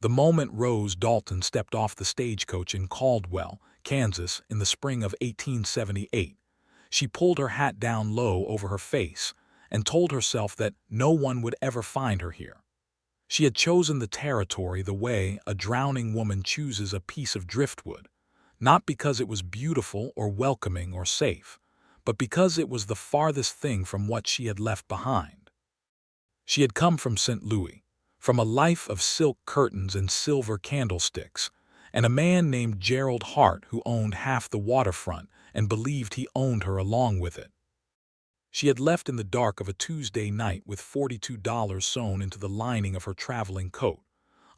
The moment Rose Dalton stepped off the stagecoach in Caldwell, Kansas, in the spring of 1878, she pulled her hat down low over her face and told herself that no one would ever find her here. She had chosen the territory the way a drowning woman chooses a piece of driftwood, not because it was beautiful or welcoming or safe, but because it was the farthest thing from what she had left behind. She had come from St. Louis, from a life of silk curtains and silver candlesticks, and a man named Gerald Hart who owned half the waterfront and believed he owned her along with it. She had left in the dark of a Tuesday night with $42 sewn into the lining of her traveling coat,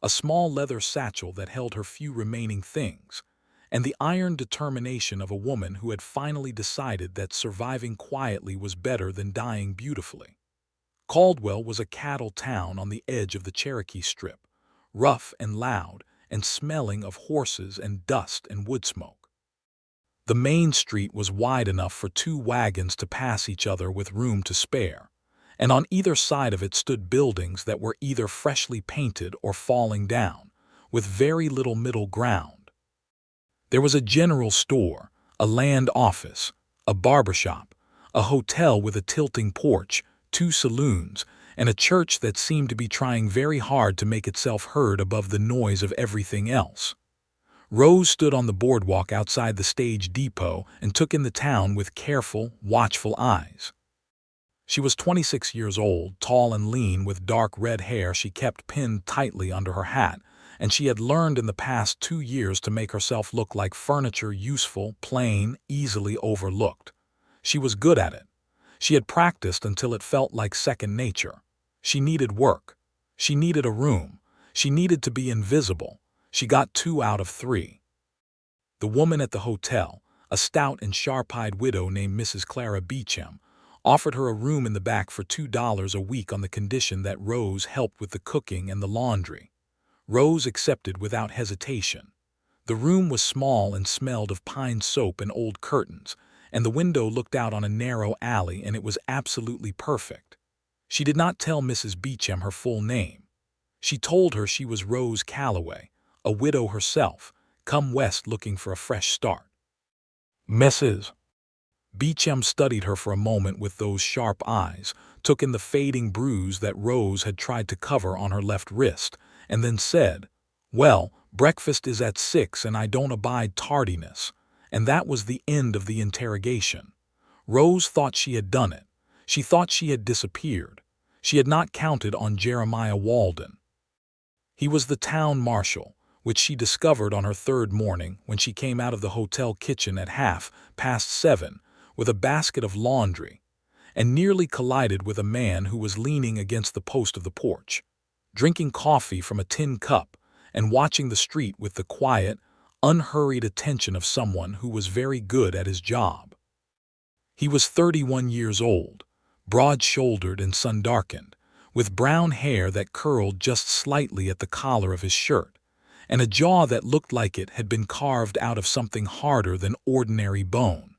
a small leather satchel that held her few remaining things, and the iron determination of a woman who had finally decided that surviving quietly was better than dying beautifully. Caldwell was a cattle town on the edge of the Cherokee Strip, rough and loud and smelling of horses and dust and wood smoke. The main street was wide enough for two wagons to pass each other with room to spare, and on either side of it stood buildings that were either freshly painted or falling down, with very little middle ground. There was a general store, a land office, a barbershop, a hotel with a tilting porch, two saloons, and a church that seemed to be trying very hard to make itself heard above the noise of everything else. Rose stood on the boardwalk outside the stage depot and took in the town with careful, watchful eyes. She was 26 years old, tall and lean, with dark red hair she kept pinned tightly under her hat, and she had learned in the past 2 years to make herself look like furniture, useful, plain, easily overlooked. She was good at it. She had practiced until it felt like second nature. She needed work. She needed a room. She needed to be invisible. She got 2 out of 3. The woman at the hotel, a stout and sharp-eyed widow named Mrs. Clara Beecham, offered her a room in the back for $2 a week on the condition that Rose helped with the cooking and the laundry. Rose accepted without hesitation. The room was small and smelled of pine soap and old curtains, and the window looked out on a narrow alley, and it was absolutely perfect. She did not tell Mrs. Beecham her full name. She told her she was Rose Calloway, a widow herself, come west looking for a fresh start. Mrs. Beecham studied her for a moment with those sharp eyes, took in the fading bruise that Rose had tried to cover on her left wrist, and then said, "Well, breakfast is at 6 and I don't abide tardiness." And that was the end of the interrogation. Rose thought she had done it. She thought she had disappeared. She had not counted on Jeremiah Walden. He was the town marshal, which she discovered on her third morning when she came out of the hotel kitchen at 7:30 with a basket of laundry, and nearly collided with a man who was leaning against the post of the porch, drinking coffee from a tin cup and watching the street with the quiet, unhurried attention of someone who was very good at his job. He was 31 years old, broad-shouldered and sun-darkened, with brown hair that curled just slightly at the collar of his shirt, and a jaw that looked like it had been carved out of something harder than ordinary bone.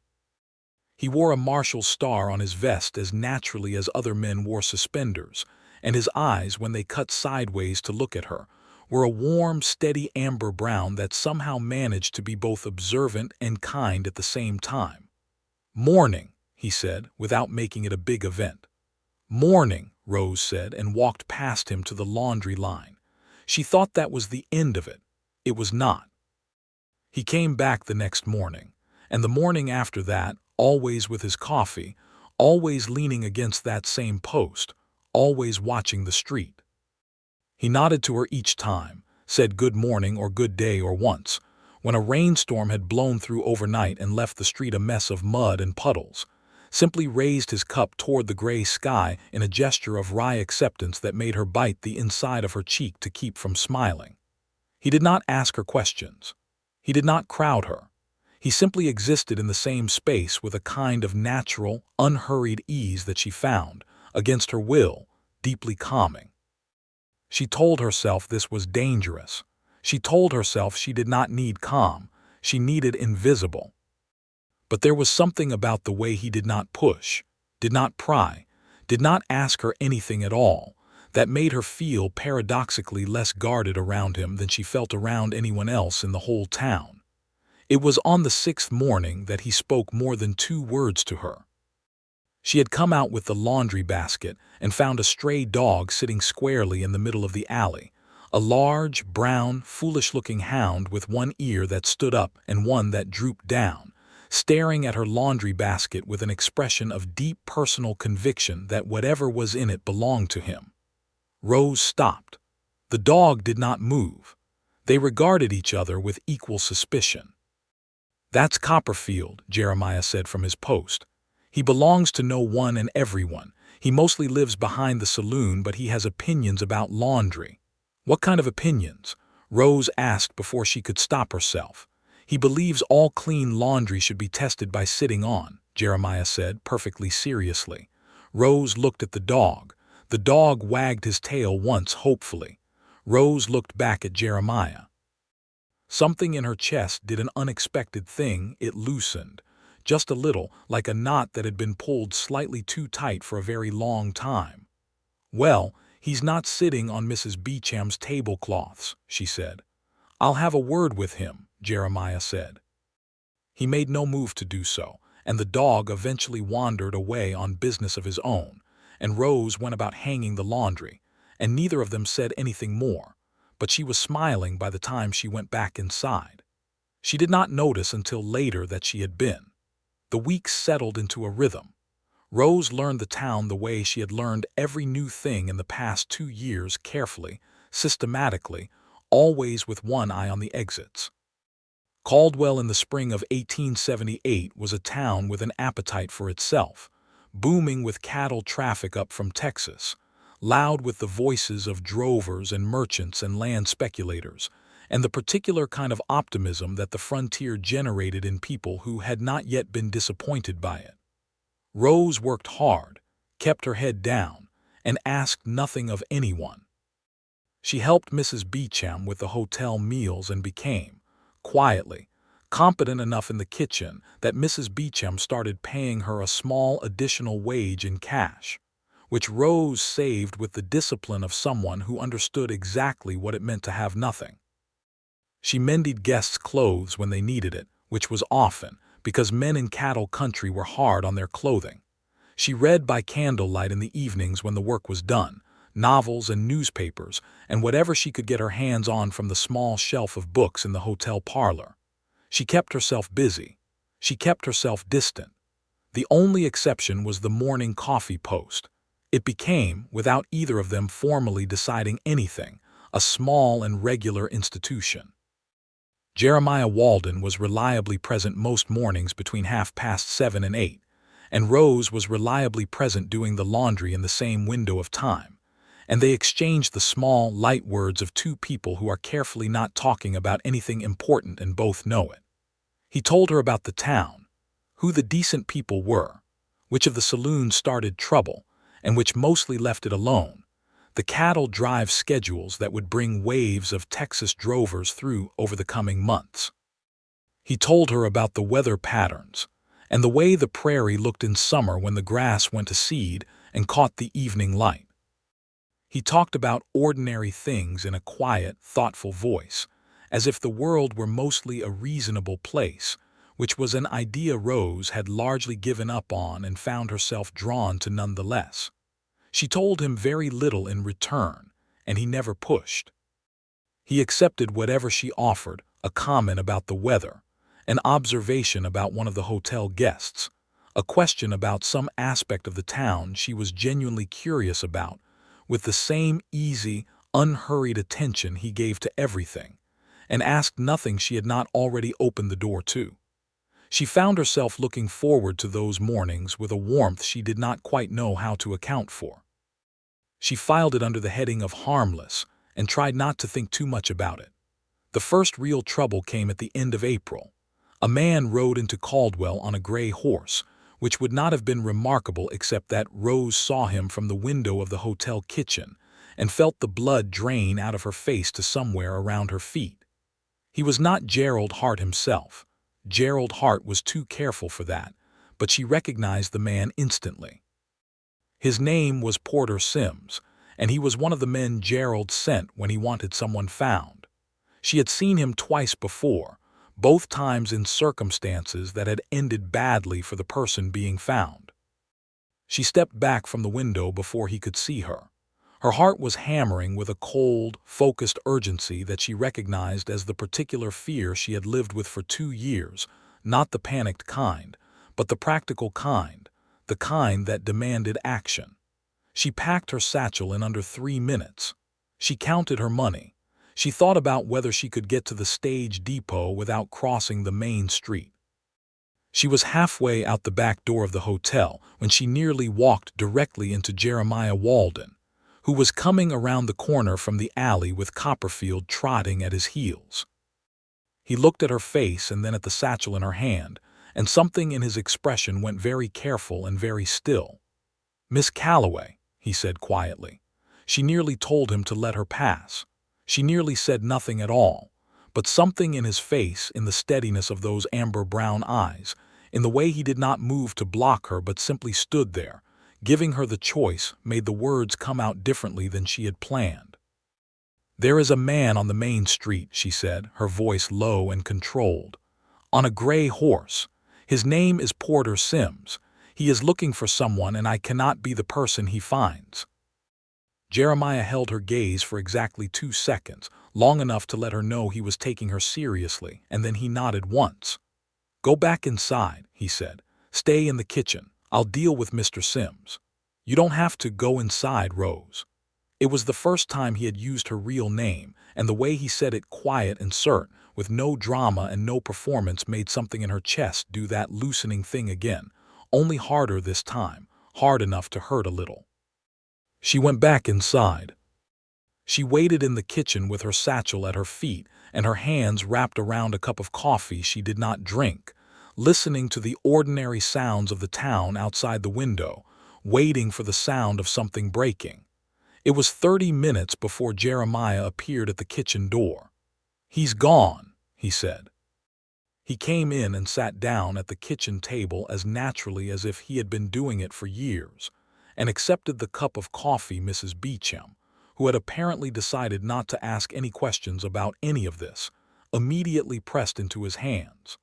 He wore a marshal star on his vest as naturally as other men wore suspenders, and his eyes, when they cut sideways to look at her, were a warm, steady amber brown that somehow managed to be both observant and kind at the same time. "Morning," he said, without making it a big event. "Morning," Rose said, and walked past him to the laundry line. She thought that was the end of it. It was not. He came back the next morning, and the morning after that, always with his coffee, always leaning against that same post, always watching the street. He nodded to her each time, said good morning or good day, or once, when a rainstorm had blown through overnight and left the street a mess of mud and puddles, simply raised his cup toward the gray sky in a gesture of wry acceptance that made her bite the inside of her cheek to keep from smiling. He did not ask her questions. He did not crowd her. He simply existed in the same space with a kind of natural, unhurried ease that she found, against her will, deeply calming. She told herself this was dangerous. She told herself she did not need calm, she needed invisible. But there was something about the way he did not push, did not pry, did not ask her anything at all, that made her feel paradoxically less guarded around him than she felt around anyone else in the whole town. It was on the 6th morning that he spoke more than 2 words to her. She had come out with the laundry basket and found a stray dog sitting squarely in the middle of the alley, a large, brown, foolish-looking hound with one ear that stood up and one that drooped down, staring at her laundry basket with an expression of deep personal conviction that whatever was in it belonged to him. Rose stopped. The dog did not move. They regarded each other with equal suspicion. "That's Copperfield," Jeremiah said from his post. "He belongs to no one and everyone. He mostly lives behind the saloon, but he has opinions about laundry." "What kind of opinions?" Rose asked before she could stop herself. "He believes all clean laundry should be tested by sitting on," Jeremiah said perfectly seriously. Rose looked at the dog. The dog wagged his tail once hopefully. Rose looked back at Jeremiah. Something in her chest did an unexpected thing. It loosened, just a little, like a knot that had been pulled slightly too tight for a very long time. "Well, he's not sitting on Mrs. Beecham's tablecloths," she said. "I'll have a word with him," Jeremiah said. He made no move to do so, and the dog eventually wandered away on business of his own, and Rose went about hanging the laundry, and neither of them said anything more, but she was smiling by the time she went back inside. She did not notice until later that she had been. The weeks settled into a rhythm. Rose learned the town the way she had learned every new thing in the past 2 years, carefully, systematically, always with one eye on the exits. Caldwell in the spring of 1878 was a town with an appetite for itself, booming with cattle traffic up from Texas, loud with the voices of drovers and merchants and land speculators, and the particular kind of optimism that the frontier generated in people who had not yet been disappointed by it. Rose worked hard, kept her head down, and asked nothing of anyone. She helped Mrs. Beecham with the hotel meals and became, quietly, competent enough in the kitchen that Mrs. Beecham started paying her a small additional wage in cash, which Rose saved with the discipline of someone who understood exactly what it meant to have nothing. She mended guests' clothes when they needed it, which was often, because men in cattle country were hard on their clothing. She read by candlelight in the evenings when the work was done, novels and newspapers, and whatever she could get her hands on from the small shelf of books in the hotel parlor. She kept herself busy. She kept herself distant. The only exception was the morning coffee post. It became, without either of them formally deciding anything, a small and regular institution. Jeremiah Walden was reliably present most mornings between 7:30 and 8, and Rose was reliably present doing the laundry in the same window of time, and they exchanged the small, light words of 2 people who are carefully not talking about anything important and both know it. He told her about the town, who the decent people were, which of the saloons started trouble, and which mostly left it alone, the cattle drive schedules that would bring waves of Texas drovers through over the coming months. He told her about the weather patterns, and the way the prairie looked in summer when the grass went to seed and caught the evening light. He talked about ordinary things in a quiet, thoughtful voice, as if the world were mostly a reasonable place, which was an idea Rose had largely given up on and found herself drawn to nonetheless. She told him very little in return, and he never pushed. He accepted whatever she offered, a comment about the weather, an observation about one of the hotel guests, a question about some aspect of the town she was genuinely curious about, with the same easy, unhurried attention he gave to everything, and asked nothing she had not already opened the door to. She found herself looking forward to those mornings with a warmth she did not quite know how to account for. She filed it under the heading of harmless and tried not to think too much about it. The first real trouble came at the end of April. A man rode into Caldwell on a gray horse, which would not have been remarkable except that Rose saw him from the window of the hotel kitchen and felt the blood drain out of her face to somewhere around her feet. He was not Gerald Hart himself. Gerald Hart was too careful for that, but she recognized the man instantly. His name was Porter Sims, and he was one of the men Gerald sent when he wanted someone found. She had seen him twice before, both times in circumstances that had ended badly for the person being found. She stepped back from the window before he could see her. Her heart was hammering with a cold, focused urgency that she recognized as the particular fear she had lived with for 2 years, not the panicked kind, but the practical kind, the kind that demanded action. She packed her satchel in under 3 minutes. She counted her money. She thought about whether she could get to the stage depot without crossing the main street. She was halfway out the back door of the hotel when she nearly walked directly into Jeremiah Walden, who was coming around the corner from the alley with Copperfield trotting at his heels. He looked at her face and then at the satchel in her hand, and something in his expression went very careful and very still. "Miss Calloway," he said quietly. She nearly told him to let her pass. She nearly said nothing at all, but something in his face, in the steadiness of those amber-brown eyes, in the way he did not move to block her but simply stood there, giving her the choice, made the words come out differently than she had planned. "There is a man on the main street," she said, her voice low and controlled. "On a gray horse. His name is Porter Sims. He is looking for someone, and I cannot be the person he finds." Jeremiah held her gaze for exactly 2 seconds, long enough to let her know he was taking her seriously, and then he nodded once. "Go back inside," he said. "Stay in the kitchen. I'll deal with Mr. Sims." "You don't have to go inside, Rose." It was the first time he had used her real name, and the way he said it, quiet and curt, with no drama and no performance, made something in her chest do that loosening thing again, only harder this time, hard enough to hurt a little. She went back inside. She waited in the kitchen with her satchel at her feet and her hands wrapped around a cup of coffee she did not drink, listening to the ordinary sounds of the town outside the window, waiting for the sound of something breaking. It was 30 minutes before Jeremiah appeared at the kitchen door. "He's gone," he said. He came in and sat down at the kitchen table as naturally as if he had been doing it for years, and accepted the cup of coffee Mrs. Beecham, who had apparently decided not to ask any questions about any of this, immediately pressed into his hands.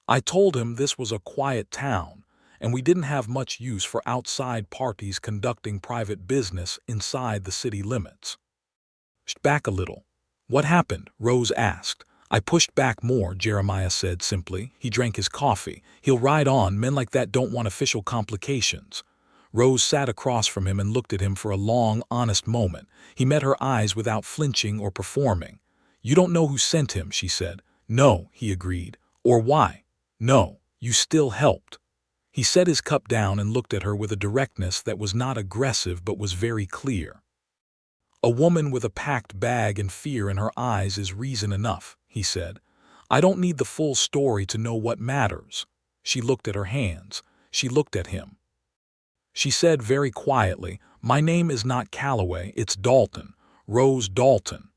"I told him this was a quiet town, and we didn't have much use for outside parties conducting private business inside the city limits." "Back a little." "What happened?" Rose asked. "I pushed back more," Jeremiah said simply. He drank his coffee. "He'll ride on. Men like that don't want official complications." Rose sat across from him and looked at him for a long, honest moment. He met her eyes without flinching or performing. "You don't know who sent him," she said. "No," he agreed. "Or why?" "No, you still helped." He set his cup down and looked at her with a directness that was not aggressive but was very clear. "A woman with a packed bag and fear in her eyes is reason enough," he said. "I don't need the full story to know what matters." She looked at her hands. She looked at him. She said very quietly, "My name is not Calloway, it's Dalton, Rose Dalton."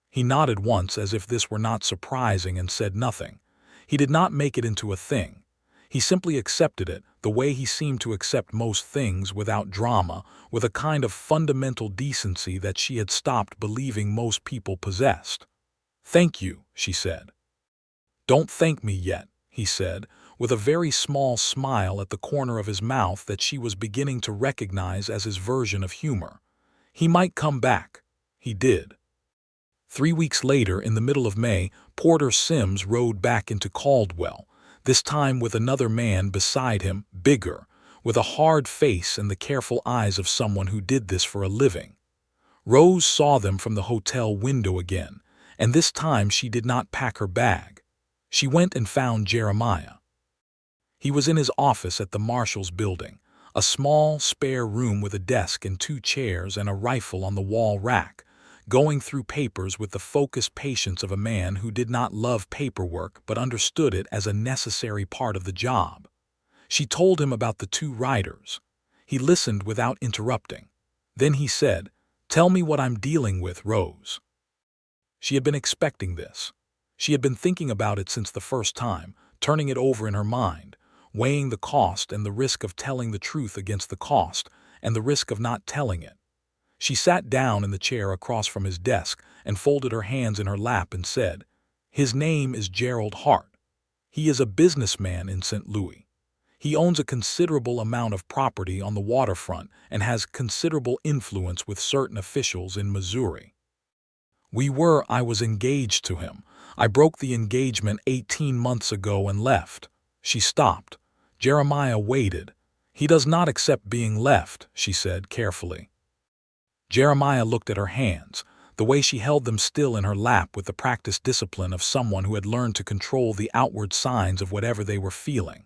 He nodded once as if this were not surprising and said nothing. He did not make it into a thing. He simply accepted it, the way he seemed to accept most things, without drama, with a kind of fundamental decency that she had stopped believing most people possessed. "Thank you," she said. "Don't thank me yet," he said, with a very small smile at the corner of his mouth that she was beginning to recognize as his version of humor. He might come back. He did. 3 weeks later, in the middle of May, Porter Sims rode back into Caldwell, this time with another man beside him, bigger, with a hard face and the careful eyes of someone who did this for a living. Rose saw them from the hotel window again, and this time she did not pack her bag. She went and found Jeremiah. He was in his office at the marshal's building, a small, spare room with a desk and 2 chairs and a rifle on the wall rack, going through papers with the focused patience of a man who did not love paperwork but understood it as a necessary part of the job. She told him about the 2 writers. He listened without interrupting. Then he said, "Tell me what I'm dealing with, Rose." She had been expecting this. She had been thinking about it since the first time, turning it over in her mind, weighing the cost and the risk of telling the truth against the cost and the risk of not telling it. She sat down in the chair across from his desk and folded her hands in her lap and said, "His name is Gerald Hart. He is a businessman in St. Louis. He owns a considerable amount of property on the waterfront and has considerable influence with certain officials in Missouri. I was engaged to him. I broke the engagement 18 months ago and left." She stopped. Jeremiah waited. "He does not accept being left," she said carefully. Jeremiah looked at her hands, the way she held them still in her lap with the practiced discipline of someone who had learned to control the outward signs of whatever they were feeling.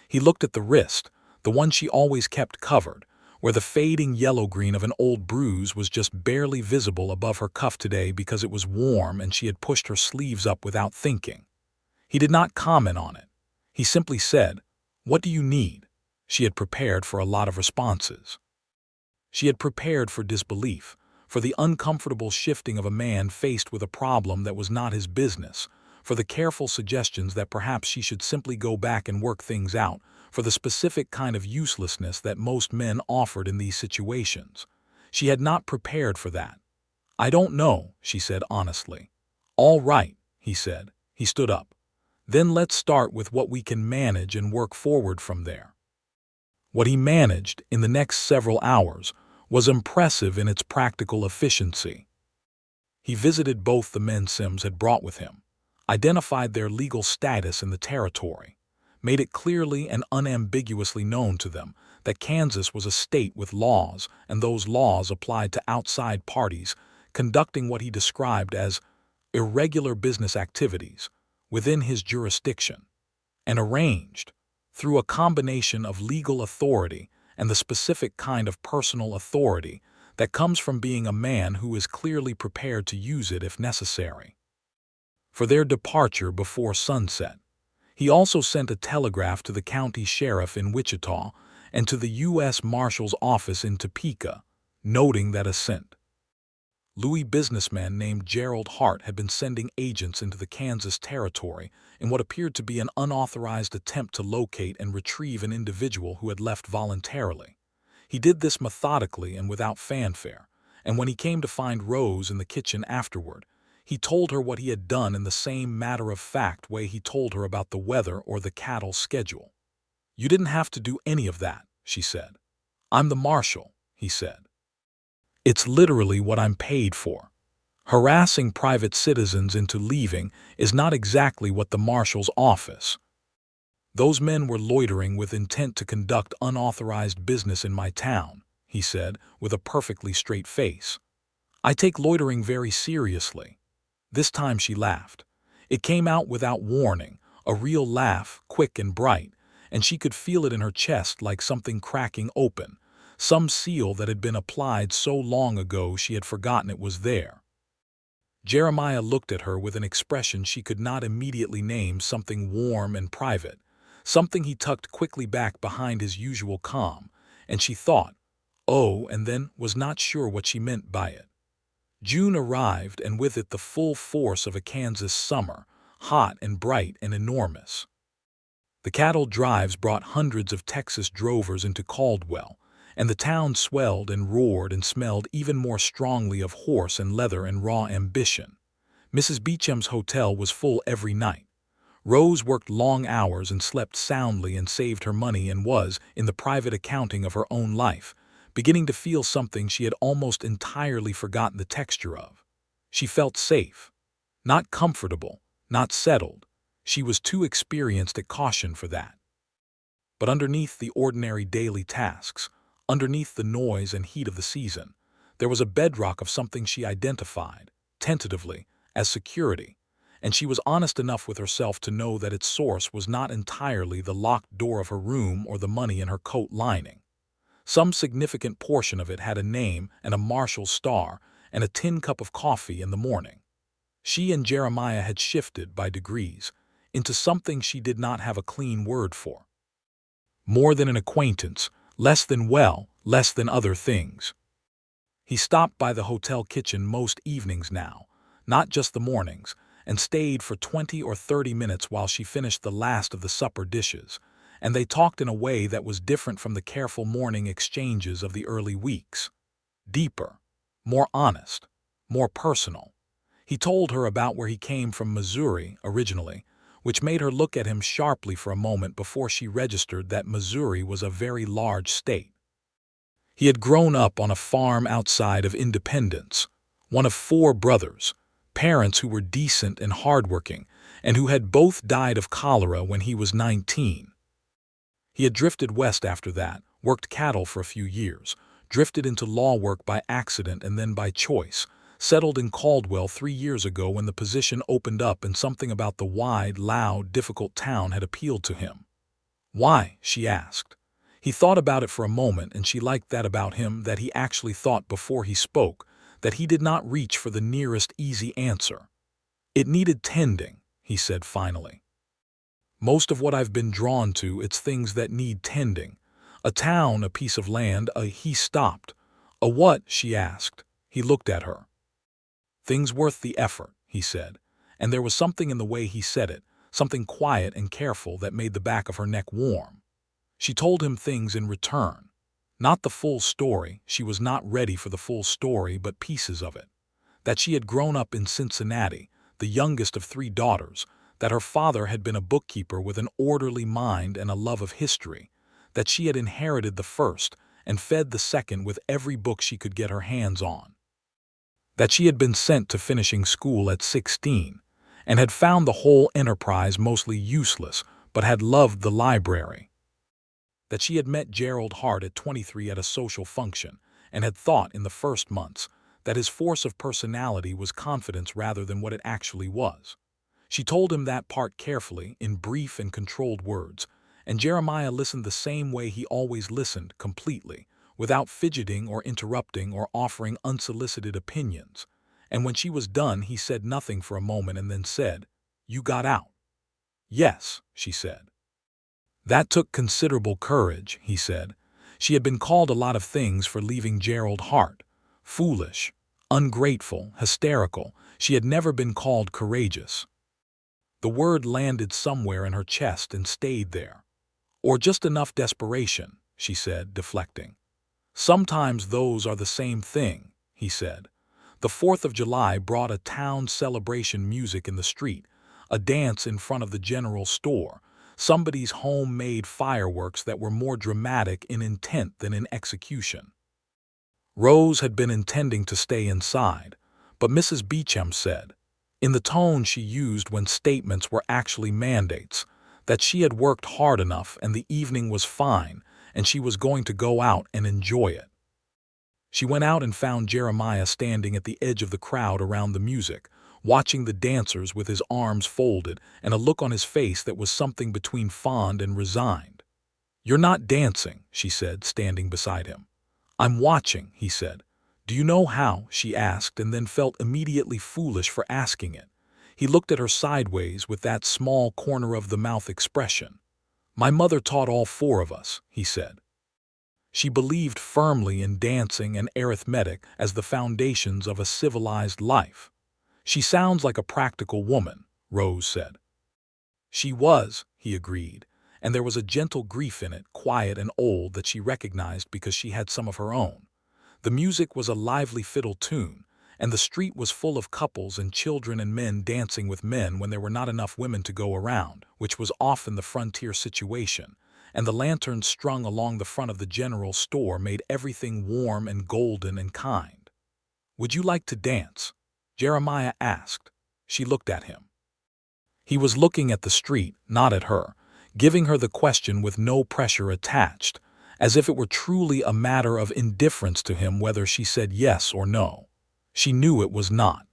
He looked at the wrist, the one she always kept covered, where the fading yellow-green of an old bruise was just barely visible above her cuff today because it was warm and she had pushed her sleeves up without thinking. He did not comment on it. He simply said, "What do you need?" She had prepared for a lot of responses. She had prepared for disbelief, for the uncomfortable shifting of a man faced with a problem that was not his business, for the careful suggestions that perhaps she should simply go back and work things out, for the specific kind of uselessness that most men offered in these situations. She had not prepared for that. "I don't know," she said honestly. "All right," he said. He stood up. "Then let's start with what we can manage and work forward from there." What he managed in the next several hours was impressive in its practical efficiency. He visited both the men Sims had brought with him, identified their legal status in the territory, made it clearly and unambiguously known to them that Kansas was a state with laws, and those laws applied to outside parties conducting what he described as irregular business activities within his jurisdiction, and arranged, through a combination of legal authority and the specific kind of personal authority that comes from being a man who is clearly prepared to use it if necessary. For their departure before sunset, he also sent a telegraph to the county sheriff in Wichita and to the U.S. Marshal's office in Topeka, noting that a St. Louis businessman named Gerald Hart had been sending agents into the Kansas territory in what appeared to be an unauthorized attempt to locate and retrieve an individual who had left voluntarily. He did this methodically and without fanfare, and when he came to find Rose in the kitchen afterward, he told her what he had done in the same matter-of-fact way he told her about the weather or the cattle schedule. "You didn't have to do any of that," she said. "I'm the marshal," he said. "It's literally what I'm paid for. Harassing private citizens into leaving is not exactly what the marshal's office." "Those men were loitering with intent to conduct unauthorized business in my town," he said with a perfectly straight face. "I take loitering very seriously." This time she laughed. It came out without warning, a real laugh, quick and bright, and she could feel it in her chest like something cracking open, some seal that had been applied so long ago she had forgotten it was there. Jeremiah looked at her with an expression she could not immediately name, something warm and private, something he tucked quickly back behind his usual calm, and she thought, oh, and then was not sure what she meant by it. June arrived, and with it the full force of a Kansas summer, hot and bright and enormous. The cattle drives brought hundreds of Texas drovers into Caldwell, and the town swelled and roared and smelled even more strongly of horse and leather and raw ambition. Mrs. Beecham's hotel was full every night. Rose worked long hours and slept soundly and saved her money and was, in the private accounting of her own life, beginning to feel something she had almost entirely forgotten the texture of. She felt safe. Not comfortable, not settled. She was too experienced at caution for that. But underneath the ordinary daily tasks, underneath the noise and heat of the season, there was a bedrock of something she identified, tentatively, as security, and she was honest enough with herself to know that its source was not entirely the locked door of her room or the money in her coat lining. Some significant portion of it had a name and a Marshal star and a tin cup of coffee in the morning. She and Jeremiah had shifted, by degrees, into something she did not have a clean word for. More than an acquaintance, less than other things. He stopped by the hotel kitchen most evenings now, not just the mornings, and stayed for 20 or 30 minutes while she finished the last of the supper dishes, and they talked in a way that was different from the careful morning exchanges of the early weeks. Deeper, more honest, more personal. He told her about where he came from, Missouri, originally, which made her look at him sharply for a moment before she registered that Missouri was a very large state. He had grown up on a farm outside of Independence, one of 4 brothers, parents who were decent and hardworking, and who had both died of cholera when he was 19. He had drifted west after that, worked cattle for a few years, drifted into law work by accident and then by choice, settled in Caldwell 3 years ago when the position opened up and something about the wide, loud, difficult town had appealed to him. Why? She asked. He thought about it for a moment, and she liked that about him, that he actually thought before he spoke, that he did not reach for the nearest easy answer. It needed tending, he said finally. Most of what I've been drawn to, it's things that need tending. A town, a piece of land, he stopped. A what? She asked. He looked at her. Things worth the effort, he said, and there was something in the way he said it, something quiet and careful that made the back of her neck warm. She told him things in return. Not the full story, she was not ready for the full story, but pieces of it. That she had grown up in Cincinnati, the youngest of 3 daughters, that her father had been a bookkeeper with an orderly mind and a love of history, that she had inherited the first and fed the second with every book she could get her hands on. That she had been sent to finishing school at 16, and had found the whole enterprise mostly useless, but had loved the library. That she had met Gerald Hart at 23 at a social function, and had thought in the first months that his force of personality was confidence rather than what it actually was. She told him that part carefully, in brief and controlled words, and Jeremiah listened the same way he always listened, completely, without fidgeting or interrupting or offering unsolicited opinions. And when she was done, he said nothing for a moment and then said, "You got out?" "Yes," she said. That took considerable courage, he said. She had been called a lot of things for leaving Gerald Hart. Foolish, ungrateful, hysterical. She had never been called courageous. The word landed somewhere in her chest and stayed there. Or just enough desperation, she said, deflecting. Sometimes those are the same thing, he said. The 4th of July brought a town celebration, music in the street, a dance in front of the general store, somebody's homemade fireworks that were more dramatic in intent than in execution. Rose had been intending to stay inside, but Mrs. Beecham said, in the tone she used when statements were actually mandates, that she had worked hard enough and the evening was fine and she was going to go out and enjoy it. She went out and found Jeremiah standing at the edge of the crowd around the music, watching the dancers with his arms folded and a look on his face that was something between fond and resigned. "You're not dancing," she said, standing beside him. "I'm watching," he said. "Do you know how?" she asked, and then felt immediately foolish for asking it. He looked at her sideways with that small corner-of-the-mouth expression. "My mother taught all 4 of us," he said. She believed firmly in dancing and arithmetic as the foundations of a civilized life. "She sounds like a practical woman," Rose said. She was, he agreed, and there was a gentle grief in it, quiet and old, that she recognized because she had some of her own. The music was a lively fiddle tune, and the street was full of couples and children and men dancing with men when there were not enough women to go around, which was often the frontier situation, and the lanterns strung along the front of the general store made everything warm and golden and kind. "Would you like to dance?" Jeremiah asked. She looked at him. He was looking at the street, not at her, giving her the question with no pressure attached, as if it were truly a matter of indifference to him whether she said yes or no. She knew it was not.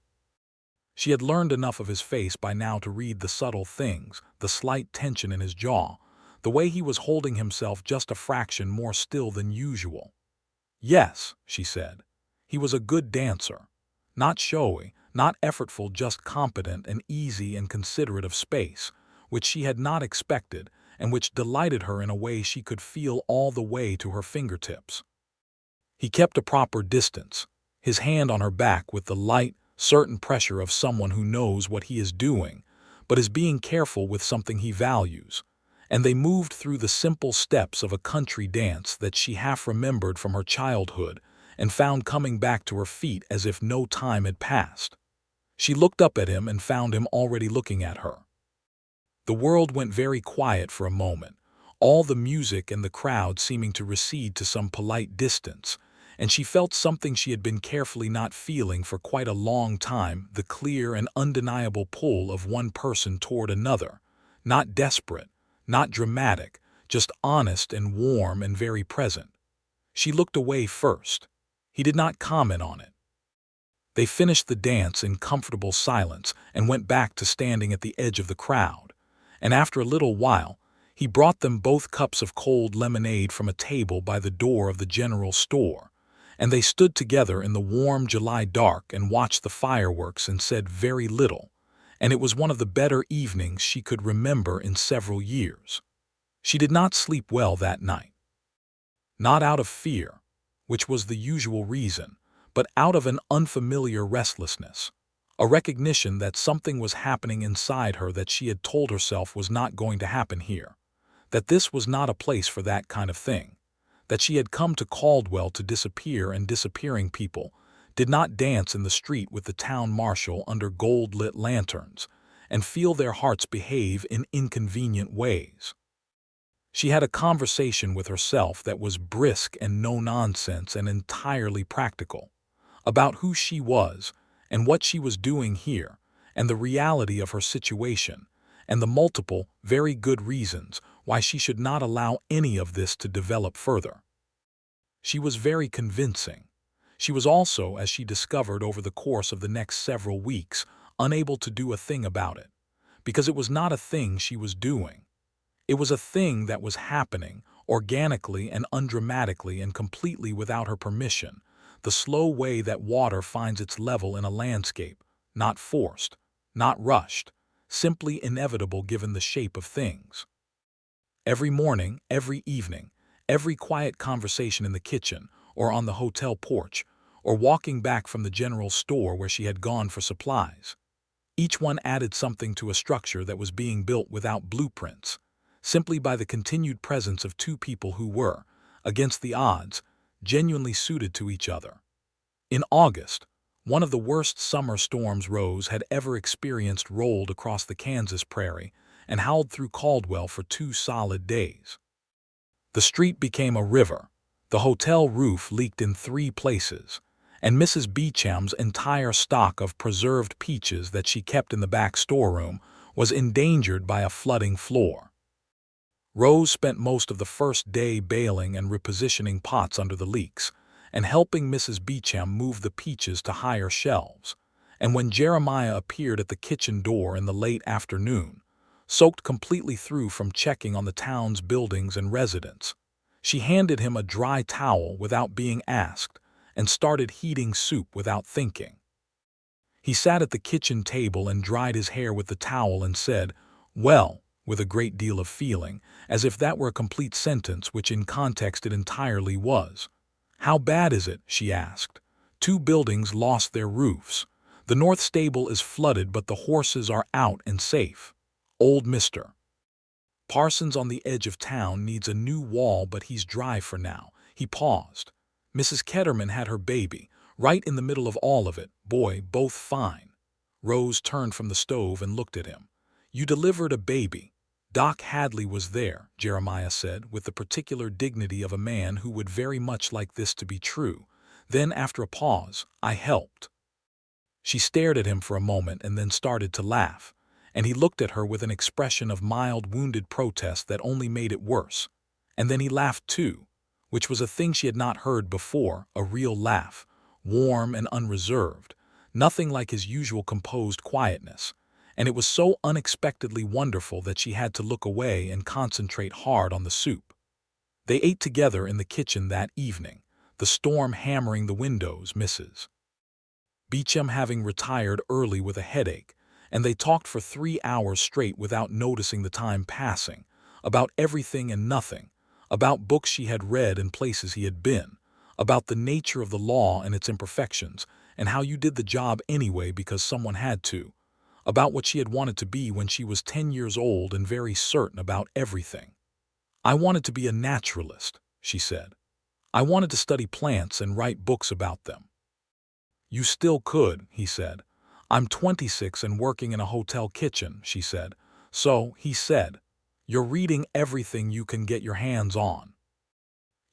She had learned enough of his face by now to read the subtle things, the slight tension in his jaw, the way he was holding himself just a fraction more still than usual. "Yes," she said. He was a good dancer. Not showy, not effortful, just competent and easy and considerate of space, which she had not expected and which delighted her in a way she could feel all the way to her fingertips. He kept a proper distance, his hand on her back with the light, certain pressure of someone who knows what he is doing, but is being careful with something he values, and they moved through the simple steps of a country dance that she half remembered from her childhood and found coming back to her feet as if no time had passed. She looked up at him and found him already looking at her. The world went very quiet for a moment, all the music and the crowd seeming to recede to some polite distance, and she felt something she had been carefully not feeling for quite a long time, the clear and undeniable pull of one person toward another, not desperate, not dramatic, just honest and warm and very present. She looked away first. He did not comment on it. They finished the dance in comfortable silence and went back to standing at the edge of the crowd, and after a little while, he brought them both cups of cold lemonade from a table by the door of the general store, and they stood together in the warm July dark and watched the fireworks and said very little, and it was one of the better evenings she could remember in several years. She did not sleep well that night. Not out of fear, which was the usual reason, but out of an unfamiliar restlessness, a recognition that something was happening inside her that she had told herself was not going to happen here, that this was not a place for that kind of thing, that she had come to Caldwell to disappear, and disappearing people did not dance in the street with the town marshal under gold-lit lanterns and feel their hearts behave in inconvenient ways. She had a conversation with herself that was brisk and no-nonsense and entirely practical, about who she was and what she was doing here and the reality of her situation and the multiple, very good reasons why she should not allow any of this to develop further. She was very convincing. She was also, as she discovered over the course of the next several weeks, unable to do a thing about it, because it was not a thing she was doing. It was a thing that was happening, organically and undramatically and completely without her permission, the slow way that water finds its level in a landscape, not forced, not rushed, simply inevitable given the shape of things. Every morning, every evening, every quiet conversation in the kitchen or on the hotel porch, or walking back from the general store where she had gone for supplies, each one added something to a structure that was being built without blueprints, simply by the continued presence of two people who were, against the odds, genuinely suited to each other. In August, one of the worst summer storms Rose had ever experienced rolled across the Kansas prairie and howled through Caldwell for 2 solid days. The street became a river, the hotel roof leaked in 3 places, and Mrs. Beecham's entire stock of preserved peaches that she kept in the back storeroom was endangered by a flooding floor. Rose spent most of the first day bailing and repositioning pots under the leaks, and helping Mrs. Beecham move the peaches to higher shelves, and when Jeremiah appeared at the kitchen door in the late afternoon, soaked completely through from checking on the town's buildings and residents, she handed him a dry towel without being asked and started heating soup without thinking. He sat at the kitchen table and dried his hair with the towel and said, "Well," with a great deal of feeling, as if that were a complete sentence, which in context it entirely was. "How bad is it?" she asked. "2 buildings lost their roofs. The north stable is flooded, but the horses are out and safe. Old Mr. Parsons on the edge of town needs a new wall, but he's dry for now." He paused. "Mrs. Ketterman had her baby, right in the middle of all of it. Boy, both fine." Rose turned from the stove and looked at him. "You delivered a baby." "Doc Hadley was there," Jeremiah said, with the particular dignity of a man who would very much like this to be true. Then, after a pause, "I helped." She stared at him for a moment and then started to laugh, and he looked at her with an expression of mild, wounded protest that only made it worse. And then he laughed too, which was a thing she had not heard before, a real laugh, warm and unreserved, nothing like his usual composed quietness, and it was so unexpectedly wonderful that she had to look away and concentrate hard on the soup. They ate together in the kitchen that evening, the storm hammering the windows, Mrs. Beecham having retired early with a headache, and they talked for 3 hours straight without noticing the time passing, about everything and nothing, about books she had read and places he had been, about the nature of the law and its imperfections, and how you did the job anyway because someone had to, about what she had wanted to be when she was 10 years old and very certain about everything. "I wanted to be a naturalist," she said. I wanted to study plants and write books about them. You still could, he said. I'm 26 and working in a hotel kitchen, she said. So, he said, you're reading everything you can get your hands on.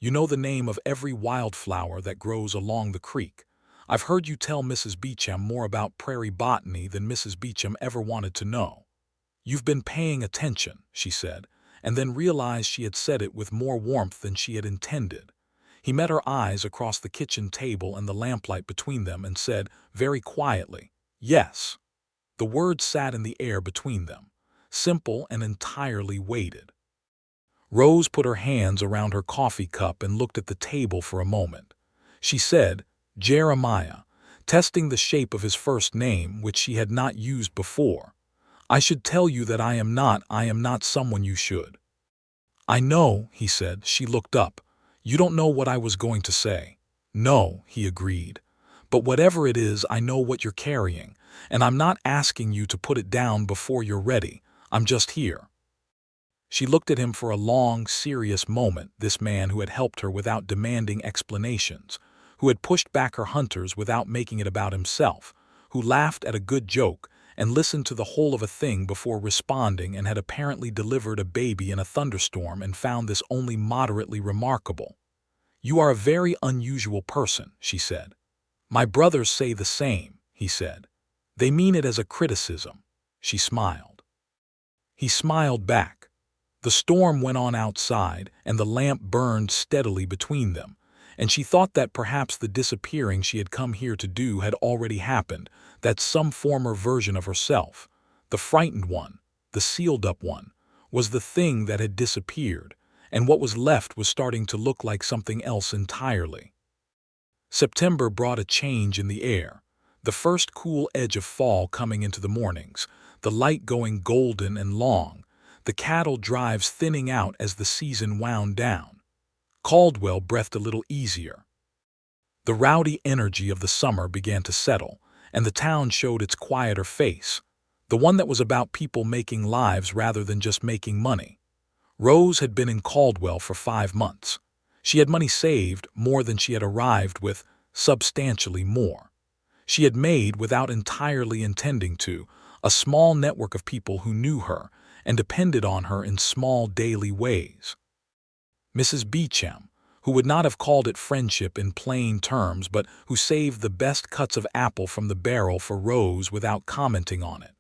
You know the name of every wildflower that grows along the creek. I've heard you tell Mrs. Beecham more about prairie botany than Mrs. Beecham ever wanted to know. You've been paying attention, she said, and then realized she had said it with more warmth than she had intended. He met her eyes across the kitchen table and the lamplight between them and said, very quietly, yes. The words sat in the air between them, simple and entirely weighted. Rose put her hands around her coffee cup and looked at the table for a moment. She said, Jeremiah, testing the shape of his first name, which she had not used before. I should tell you that I am not someone you should. I know, he said. She looked up. You don't know what I was going to say. No, he agreed. But whatever it is, I know what you're carrying, and I'm not asking you to put it down before you're ready. I'm just here. She looked at him for a long, serious moment, this man who had helped her without demanding explanations, who had pushed back her hunters without making it about himself, who laughed at a good joke and listened to the whole of a thing before responding and had apparently delivered a baby in a thunderstorm and found this only moderately remarkable. You are a very unusual person, she said. My brothers say the same, he said. They mean it as a criticism. She smiled. He smiled back. The storm went on outside, and the lamp burned steadily between them, and she thought that perhaps the disappearing she had come here to do had already happened, that some former version of herself, the frightened one, the sealed-up one, was the thing that had disappeared, and what was left was starting to look like something else entirely. September brought a change in the air, the first cool edge of fall coming into the mornings, the light going golden and long, the cattle drives thinning out as the season wound down. Caldwell breathed a little easier. The rowdy energy of the summer began to settle, and the town showed its quieter face, the one that was about people making lives rather than just making money. Rose had been in Caldwell for 5 months. She had money saved, more than she had arrived with, substantially more. She had made, without entirely intending to, a small network of people who knew her and depended on her in small daily ways. Mrs. Beecham, who would not have called it friendship in plain terms but who saved the best cuts of apple from the barrel for Rose without commenting on it.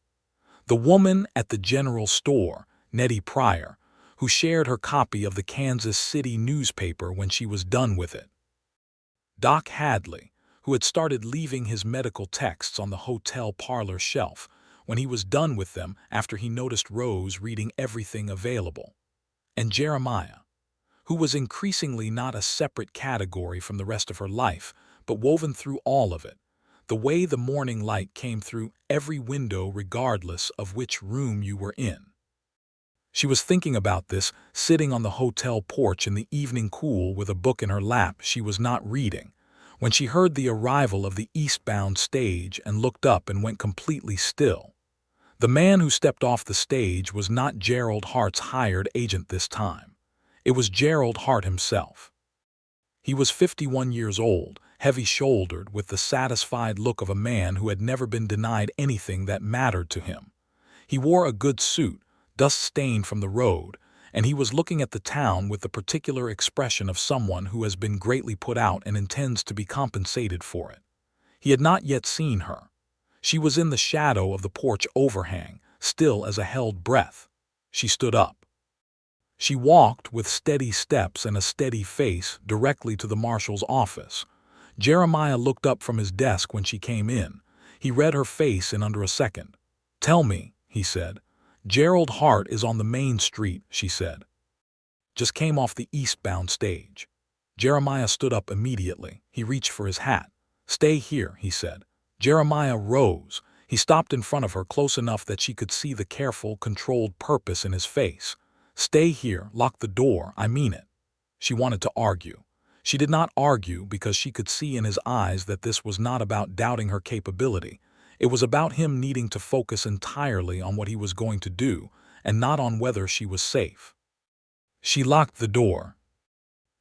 The woman at the general store, Nettie Pryor, who shared her copy of the Kansas City newspaper when she was done with it. Doc Hadley, who had started leaving his medical texts on the hotel parlor shelf when he was done with them after he noticed Rose reading everything available. And Jeremiah, who was increasingly not a separate category from the rest of her life, but woven through all of it, the way the morning light came through every window regardless of which room you were in. She was thinking about this, sitting on the hotel porch in the evening cool with a book in her lap she was not reading, when she heard the arrival of the eastbound stage and looked up and went completely still. The man who stepped off the stage was not Gerald Hart's hired agent this time. It was Gerald Hart himself. He was 51 years old, heavy-shouldered, with the satisfied look of a man who had never been denied anything that mattered to him. He wore a good suit, dust-stained from the road, and he was looking at the town with the particular expression of someone who has been greatly put out and intends to be compensated for it. He had not yet seen her. She was in the shadow of the porch overhang, still as a held breath. She stood up. She walked with steady steps and a steady face directly to the marshal's office. Jeremiah looked up from his desk when she came in. He read her face in under a second. "Tell me," he said. "Gerald Hart is on the main street," she said. "Just came off the eastbound stage." Jeremiah stood up immediately. He reached for his hat. "Stay here," he said. Jeremiah rose. He stopped in front of her close enough that she could see the careful, controlled purpose in his face. "Stay here, lock the door, I mean it." She wanted to argue. She did not argue because she could see in his eyes that this was not about doubting her capability. It was about him needing to focus entirely on what he was going to do and not on whether she was safe. She locked the door.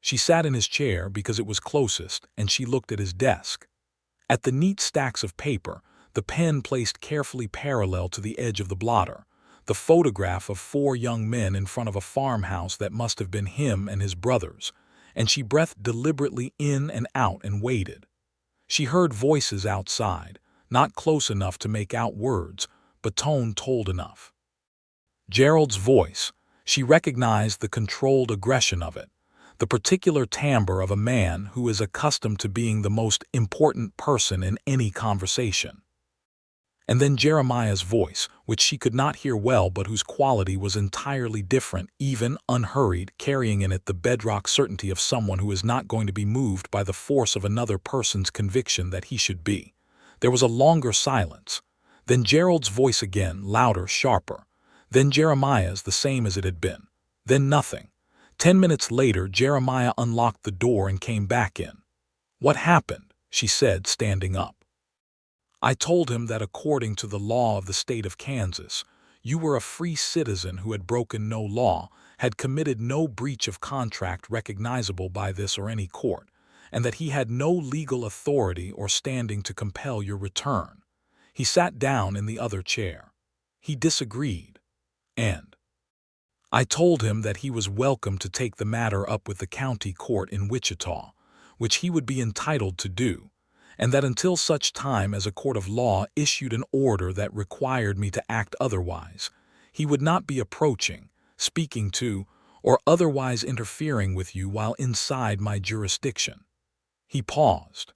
She sat in his chair because it was closest, and she looked at his desk. At the neat stacks of paper, the pen placed carefully parallel to the edge of the blotter, the photograph of 4 young men in front of a farmhouse that must have been him and his brothers, and she breathed deliberately in and out and waited. She heard voices outside, not close enough to make out words, but tone told enough. Gerald's voice. She recognized the controlled aggression of it, the particular timbre of a man who is accustomed to being the most important person in any conversation. And then Jeremiah's voice, which she could not hear well but whose quality was entirely different, even, unhurried, carrying in it the bedrock certainty of someone who is not going to be moved by the force of another person's conviction that he should be. There was a longer silence. Then Gerald's voice again, louder, sharper. Then Jeremiah's, the same as it had been. Then nothing. 10 minutes later, Jeremiah unlocked the door and came back in. "What happened?" she said, standing up. "I told him that according to the law of the state of Kansas, you were a free citizen who had broken no law, had committed no breach of contract recognizable by this or any court, and that he had no legal authority or standing to compel your return." He sat down in the other chair. He disagreed. And I told him that he was welcome to take the matter up with the county court in Wichita, which he would be entitled to do, and that until such time as a court of law issued an order that required me to act otherwise, he would not be approaching, speaking to, or otherwise interfering with you while inside my jurisdiction. He paused.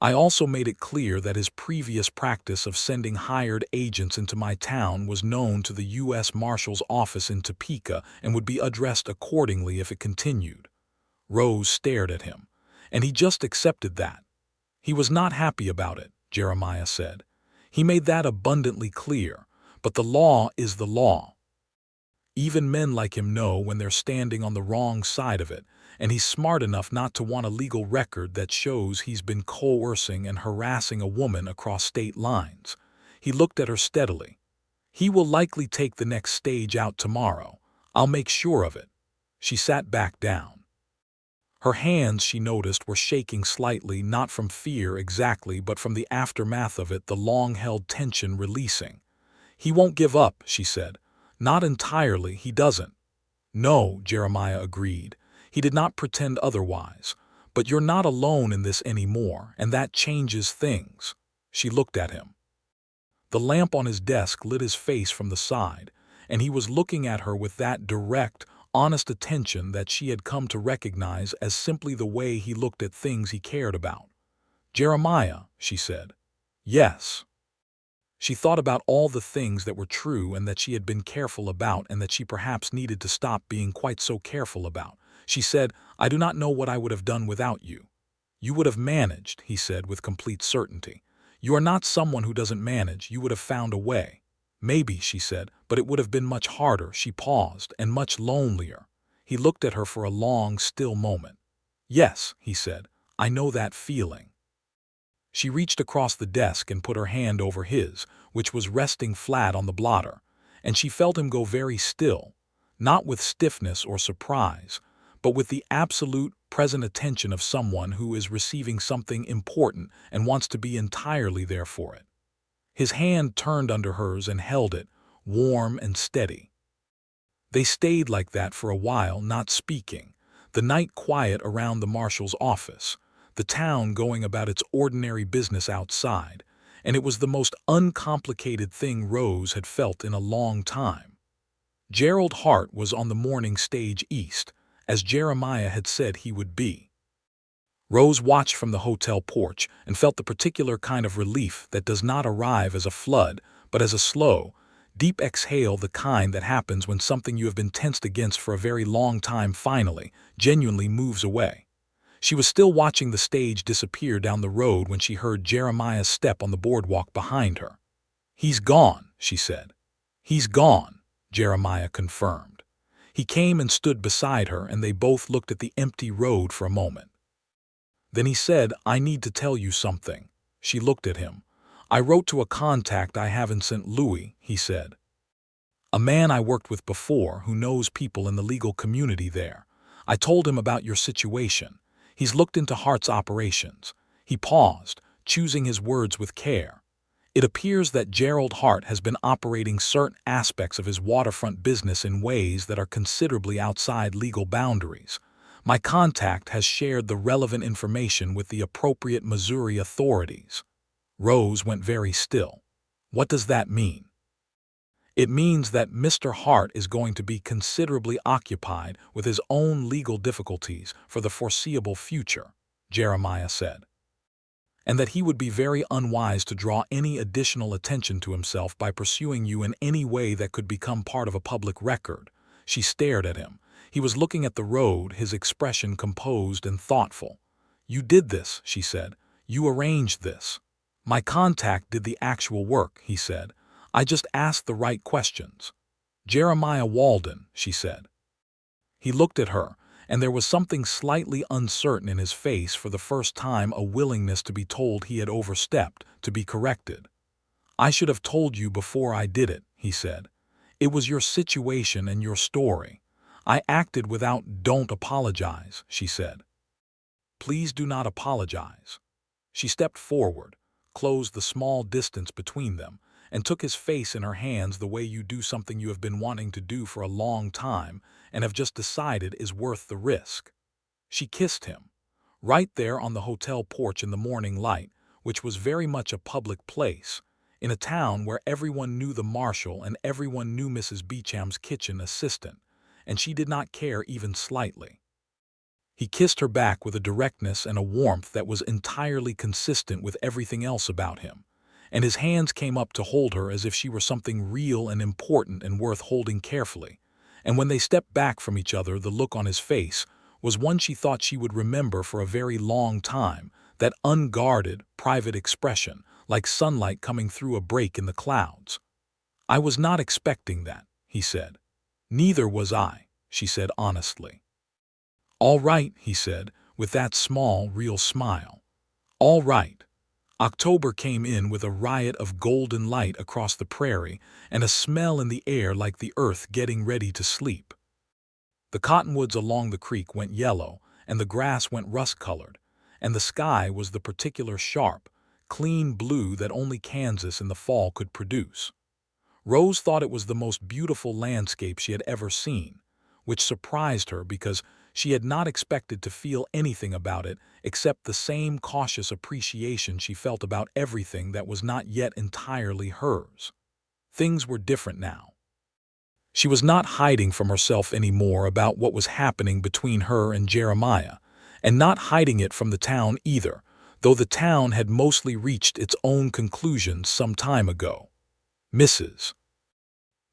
I also made it clear that his previous practice of sending hired agents into my town was known to the U.S. Marshal's office in Topeka and would be addressed accordingly if it continued. Rose stared at him, and he just accepted that. He was not happy about it, Jeremiah said. He made that abundantly clear, but the law is the law. Even men like him know when they're standing on the wrong side of it, and he's smart enough not to want a legal record that shows he's been coercing and harassing a woman across state lines. He looked at her steadily. He will likely take the next stage out tomorrow. I'll make sure of it. She sat back down. Her hands, she noticed, were shaking slightly, not from fear exactly, but from the aftermath of it, the long-held tension releasing. "He won't give up," she said. "Not entirely, he doesn't." "No," Jeremiah agreed. He did not pretend otherwise. "But you're not alone in this anymore, and that changes things." She looked at him. The lamp on his desk lit his face from the side, and he was looking at her with that direct, honest attention that she had come to recognize as simply the way he looked at things he cared about. "Jeremiah," she said. "Yes." She thought about all the things that were true and that she had been careful about and that she perhaps needed to stop being quite so careful about. She said, "I do not know what I would have done without you." "You would have managed," he said with complete certainty. "You are not someone who doesn't manage. You would have found a way." "Maybe," she said, "but it would have been much harder." She paused, "and much lonelier." He looked at her for a long, still moment. "Yes," he said, "I know that feeling." She reached across the desk and put her hand over his, which was resting flat on the blotter, and she felt him go very still, not with stiffness or surprise, but with the absolute, present attention of someone who is receiving something important and wants to be entirely there for it. His hand turned under hers and held it, warm and steady. They stayed like that for a while, not speaking, the night quiet around the marshal's office, the town going about its ordinary business outside, and it was the most uncomplicated thing Rose had felt in a long time. Gerald Hart was on the morning stage east, as Jeremiah had said he would be. Rose watched from the hotel porch and felt the particular kind of relief that does not arrive as a flood, but as a slow, deep exhale, the kind that happens when something you have been tensed against for a very long time finally, genuinely moves away. She was still watching the stage disappear down the road when she heard Jeremiah's step on the boardwalk behind her. "He's gone," she said. "He's gone," Jeremiah confirmed. He came and stood beside her, and they both looked at the empty road for a moment. Then he said, "I need to tell you something." She looked at him. "I wrote to a contact I have in St. Louis," he said. "A man I worked with before who knows people in the legal community there. I told him about your situation. He's looked into Hart's operations." He paused, choosing his words with care. "It appears that Gerald Hart has been operating certain aspects of his waterfront business in ways that are considerably outside legal boundaries. My contact has shared the relevant information with the appropriate Missouri authorities." Rose went very still. "What does that mean?" "It means that Mr. Hart is going to be considerably occupied with his own legal difficulties for the foreseeable future," Jeremiah said, "and that he would be very unwise to draw any additional attention to himself by pursuing you in any way that could become part of a public record." She stared at him. He was looking at the road, his expression composed and thoughtful. "You did this," she said. "You arranged this." "My contact did the actual work," he said. "I just asked the right questions." "Jeremiah Walden," she said. He looked at her, and there was something slightly uncertain in his face, for the first time a willingness to be told he had overstepped, to be corrected. "I should have told you before I did it," he said. "It was your situation and your story. I acted without—" "Don't apologize," she said. "Please do not apologize." She stepped forward, closed the small distance between them, and took his face in her hands the way you do something you have been wanting to do for a long time and have just decided is worth the risk. She kissed him. Right there on the hotel porch in the morning light, which was very much a public place, in a town where everyone knew the marshal and everyone knew Mrs. Beecham's kitchen assistant, and she did not care even slightly. He kissed her back with a directness and a warmth that was entirely consistent with everything else about him, and his hands came up to hold her as if she were something real and important and worth holding carefully. And when they stepped back from each other, the look on his face was one she thought she would remember for a very long time, that unguarded, private expression, like sunlight coming through a break in the clouds. "I was not expecting that," he said. "Neither was I," she said honestly. "All right," he said, with that small, real smile. "All right." October came in with a riot of golden light across the prairie and a smell in the air like the earth getting ready to sleep. The cottonwoods along the creek went yellow, and the grass went rust-colored, and the sky was the particular sharp, clean blue that only Kansas in the fall could produce. Rose thought it was the most beautiful landscape she had ever seen, which surprised her because she had not expected to feel anything about it except the same cautious appreciation she felt about everything that was not yet entirely hers. Things were different now. She was not hiding from herself anymore about what was happening between her and Jeremiah, and not hiding it from the town either, though the town had mostly reached its own conclusions some time ago. Mrs.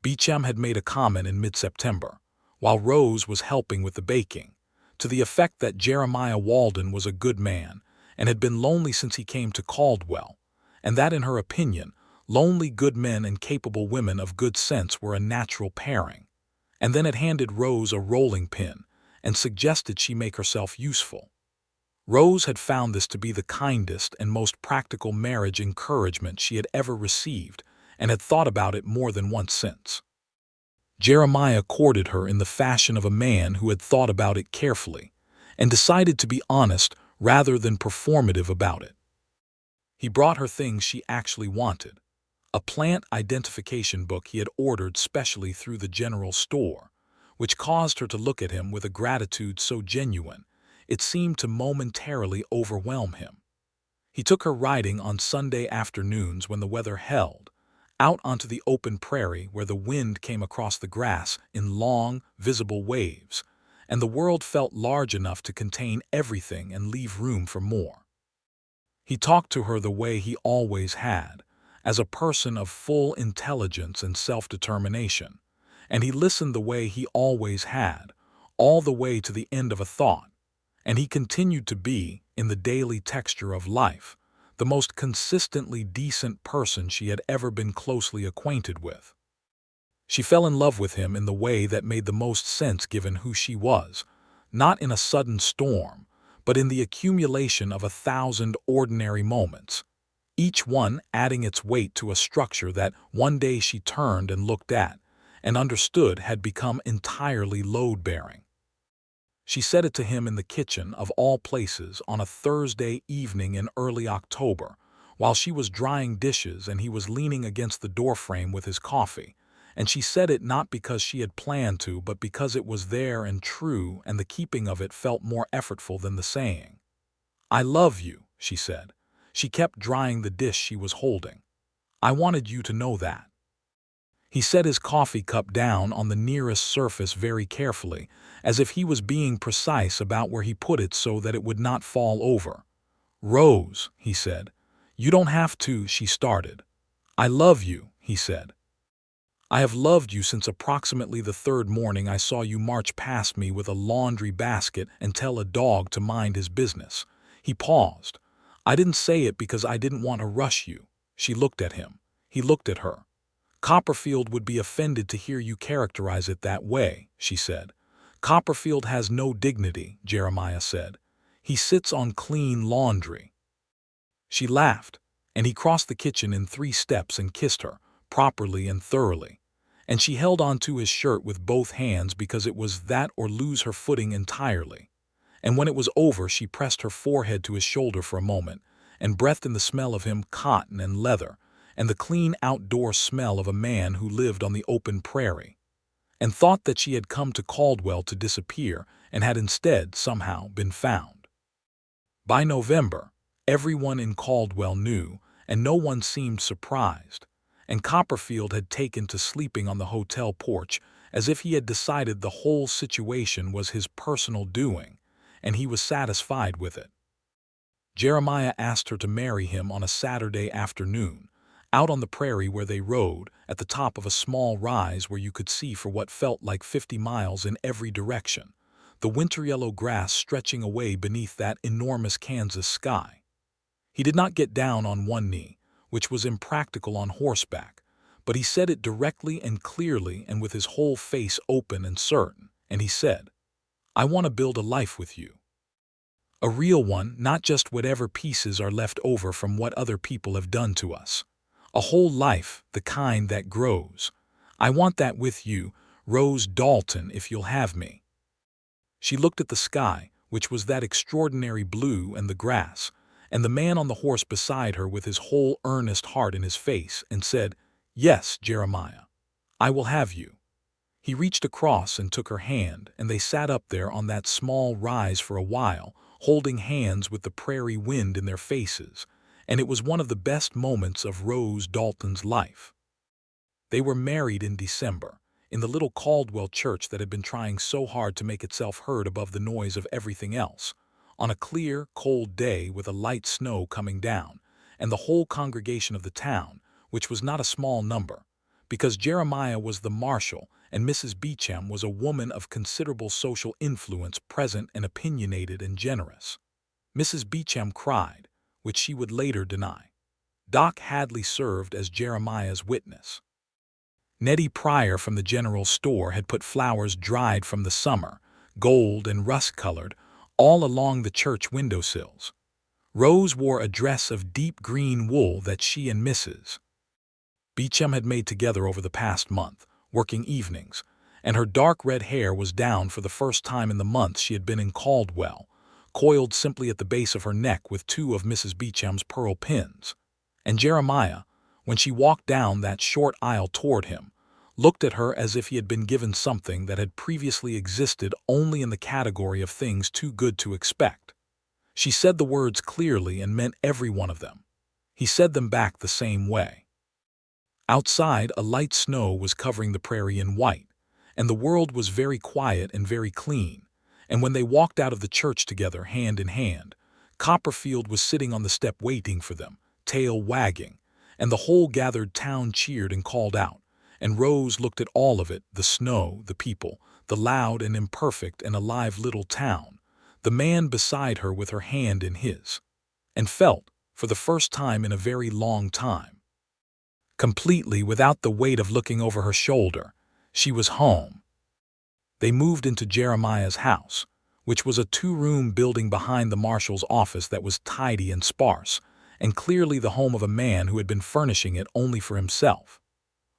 Beecham had made a comment in mid-September, while Rose was helping with the baking, to the effect that Jeremiah Walden was a good man and had been lonely since he came to Caldwell, and that in her opinion, lonely good men and capable women of good sense were a natural pairing, and then had handed Rose a rolling pin and suggested she make herself useful. Rose had found this to be the kindest and most practical marriage encouragement she had ever received, and had thought about it more than once since. Jeremiah courted her in the fashion of a man who had thought about it carefully and decided to be honest rather than performative about it. He brought her things she actually wanted: a plant identification book he had ordered specially through the general store, which caused her to look at him with a gratitude so genuine it seemed to momentarily overwhelm him. He took her riding on Sunday afternoons when the weather held, out onto the open prairie where the wind came across the grass in long, visible waves, and the world felt large enough to contain everything and leave room for more. He talked to her the way he always had, as a person of full intelligence and self-determination, and he listened the way he always had, all the way to the end of a thought, and he continued to be, in the daily texture of life, the most consistently decent person she had ever been closely acquainted with. She fell in love with him in the way that made the most sense given who she was, not in a sudden storm, but in the accumulation of 1,000 ordinary moments, each one adding its weight to a structure that one day she turned and looked at and understood had become entirely load-bearing. She said it to him in the kitchen, of all places, on a Thursday evening in early October, while she was drying dishes and he was leaning against the doorframe with his coffee. And she said it not because she had planned to, but because it was there and true, and the keeping of it felt more effortful than the saying. "I love you," she said. She kept drying the dish she was holding. "I wanted you to know that." He set his coffee cup down on the nearest surface very carefully, as if he was being precise about where he put it so that it would not fall over. "Rose," he said. "You don't have to," she started. "I love you," he said. "I have loved you since approximately the third morning I saw you march past me with a laundry basket and tell a dog to mind his business." He paused. "I didn't say it because I didn't want to rush you." She looked at him. He looked at her. "Copperfield would be offended to hear you characterize it that way," she said. "Copperfield has no dignity," Jeremiah said. "He sits on clean laundry." She laughed, and he crossed the kitchen in 3 steps and kissed her, properly and thoroughly. And she held on to his shirt with both hands because it was that or lose her footing entirely. And when it was over, she pressed her forehead to his shoulder for a moment, and breathed in the smell of him, cotton and leather, and the clean outdoor smell of a man who lived on the open prairie, and thought that she had come to Caldwell to disappear and had instead, somehow, been found. By November, everyone in Caldwell knew, and no one seemed surprised, and Copperfield had taken to sleeping on the hotel porch as if he had decided the whole situation was his personal doing, and he was satisfied with it. Jeremiah asked her to marry him on a Saturday afternoon, out on the prairie where they rode, at the top of a small rise where you could see for what felt like 50 miles in every direction, the winter-yellow grass stretching away beneath that enormous Kansas sky. He did not get down on one knee, which was impractical on horseback, but he said it directly and clearly and with his whole face open and certain, and he said, "I want to build a life with you. A real one, not just whatever pieces are left over from what other people have done to us. A whole life, the kind that grows. I want that with you, Rose Dalton, if you'll have me." She looked at the sky, which was that extraordinary blue, and the grass, and the man on the horse beside her with his whole earnest heart in his face, and said, "Yes, Jeremiah, I will have you." He reached across and took her hand, and they sat up there on that small rise for a while, holding hands with the prairie wind in their faces, and it was one of the best moments of Rose Dalton's life. They were married in December, in the little Caldwell church that had been trying so hard to make itself heard above the noise of everything else, on a clear, cold day with a light snow coming down, and the whole congregation of the town, which was not a small number, because Jeremiah was the marshal and Mrs. Beecham was a woman of considerable social influence, present and opinionated and generous. Mrs. Beecham cried, which she would later deny. Doc Hadley served as Jeremiah's witness. Nettie Pryor from the general store had put flowers dried from the summer, gold and rust-colored, all along the church windowsills. Rose wore a dress of deep green wool that she and Mrs. Beecham had made together over the past month, working evenings, and her dark red hair was down for the first time in the months she had been in Caldwell, coiled simply at the base of her neck with 2 of Mrs. Beecham's pearl pins. And Jeremiah, when she walked down that short aisle toward him, looked at her as if he had been given something that had previously existed only in the category of things too good to expect. She said the words clearly and meant every one of them. He said them back the same way. Outside, a light snow was covering the prairie in white, and the world was very quiet and very clean, and when they walked out of the church together, hand in hand, Copperfield was sitting on the step waiting for them, tail wagging, and the whole gathered town cheered and called out, and Rose looked at all of it, the snow, the people, the loud and imperfect and alive little town, the man beside her with her hand in his, and felt, for the first time in a very long time, completely without the weight of looking over her shoulder, she was home. They moved into Jeremiah's house, which was a 2-room building behind the marshal's office that was tidy and sparse, and clearly the home of a man who had been furnishing it only for himself.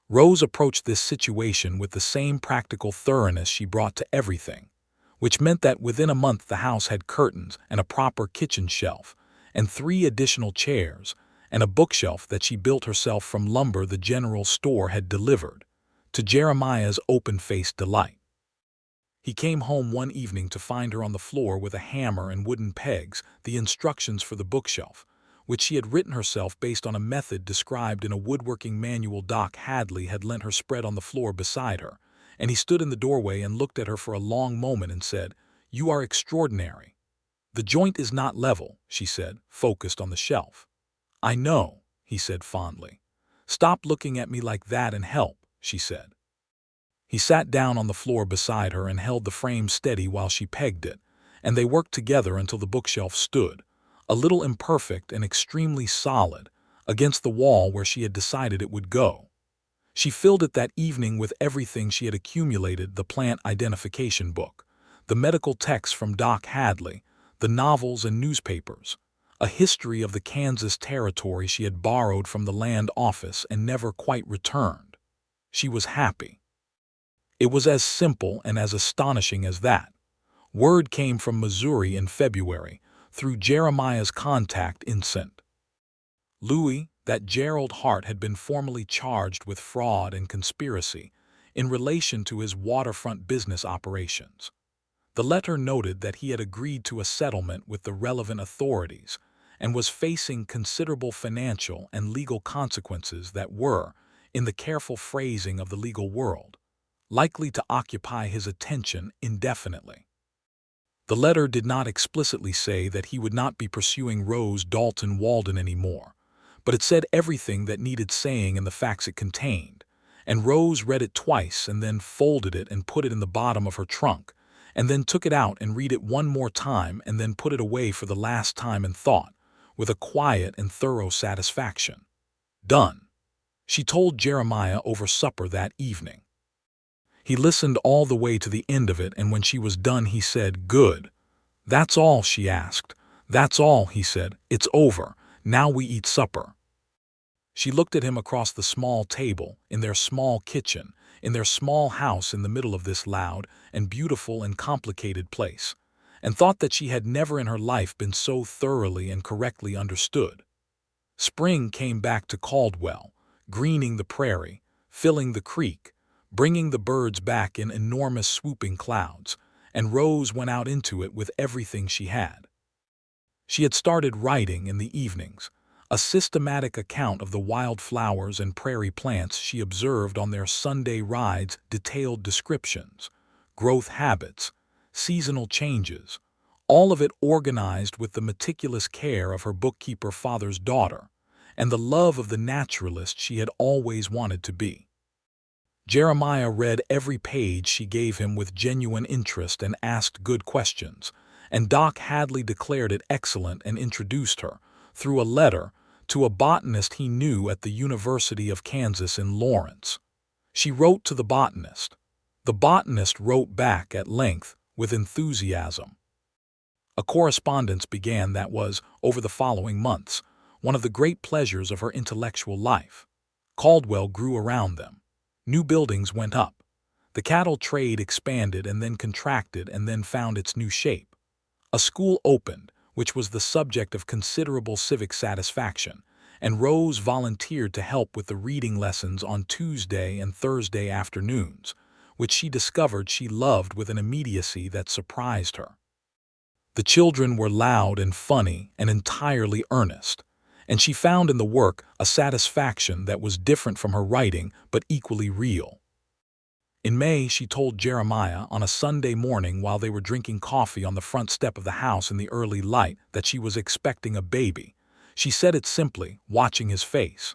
Rose approached this situation with the same practical thoroughness she brought to everything, which meant that within a month the house had curtains and a proper kitchen shelf, and 3 additional chairs, and a bookshelf that she built herself from lumber the general store had delivered, to Jeremiah's open-faced delight. He came home one evening to find her on the floor with a hammer and wooden pegs, the instructions for the bookshelf, which she had written herself based on a method described in a woodworking manual Doc Hadley had lent her, spread on the floor beside her, and he stood in the doorway and looked at her for a long moment and said, "You are extraordinary." "The joint is not level," she said, focused on the shelf. "I know," he said fondly. "Stop looking at me like that and help," she said. He sat down on the floor beside her and held the frame steady while she pegged it, and they worked together until the bookshelf stood, a little imperfect and extremely solid, against the wall where she had decided it would go. She filled it that evening with everything she had accumulated: the plant identification book, the medical texts from Doc Hadley, the novels and newspapers, a history of the Kansas territory she had borrowed from the land office and never quite returned. She was happy. It was as simple and as astonishing as that. Word came from Missouri in February, through Jeremiah's contact in St. Louis, that Gerald Hart had been formally charged with fraud and conspiracy in relation to his waterfront business operations. The letter noted that he had agreed to a settlement with the relevant authorities and was facing considerable financial and legal consequences that were, in the careful phrasing of the legal world, likely to occupy his attention indefinitely. The letter did not explicitly say that he would not be pursuing Rose Dalton Walden anymore, but it said everything that needed saying in the facts it contained, and Rose read it twice and then folded it and put it in the bottom of her trunk, and then took it out and read it one more time and then put it away for the last time and thought, with a quiet and thorough satisfaction. Done, she told Jeremiah over supper that evening. He listened all the way to the end of it, and when she was done he said, "Good." "That's all?" she asked. "That's all," he said. "It's over. Now we eat supper." She looked at him across the small table, in their small kitchen, in their small house in the middle of this loud and beautiful and complicated place, and thought that she had never in her life been so thoroughly and correctly understood. Spring came back to Caldwell, greening the prairie, filling the creek, bringing the birds back in enormous swooping clouds, and Rose went out into it with everything she had. She had started writing in the evenings, a systematic account of the wildflowers and prairie plants she observed on their Sunday rides, detailed descriptions, growth habits, seasonal changes, all of it organized with the meticulous care of her bookkeeper father's daughter, and the love of the naturalist she had always wanted to be. Jeremiah read every page she gave him with genuine interest and asked good questions, and Doc Hadley declared it excellent and introduced her, through a letter, to a botanist he knew at the University of Kansas in Lawrence. She wrote to the botanist. The botanist wrote back at length, with enthusiasm. A correspondence began that was, over the following months, one of the great pleasures of her intellectual life. Caldwell grew around them. New buildings went up. The cattle trade expanded and then contracted and then found its new shape. A school opened, which was the subject of considerable civic satisfaction, and Rose volunteered to help with the reading lessons on Tuesday and Thursday afternoons, which she discovered she loved with an immediacy that surprised her. The children were loud and funny and entirely earnest, and she found in the work a satisfaction that was different from her writing but equally real. In May, she told Jeremiah on a Sunday morning while they were drinking coffee on the front step of the house in the early light that she was expecting a baby. She said it simply, watching his face.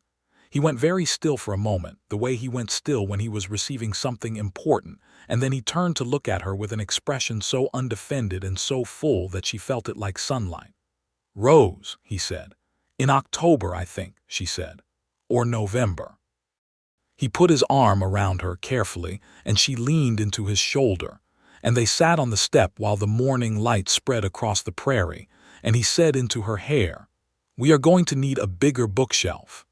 He went very still for a moment, the way he went still when he was receiving something important, and then he turned to look at her with an expression so undefended and so full that she felt it like sunlight. "Rose," he said. "In October, I think," she said. "Or November." He put his arm around her carefully, and she leaned into his shoulder, and they sat on the step while the morning light spread across the prairie, and he said into her hair, "We are going to need a bigger bookshelf."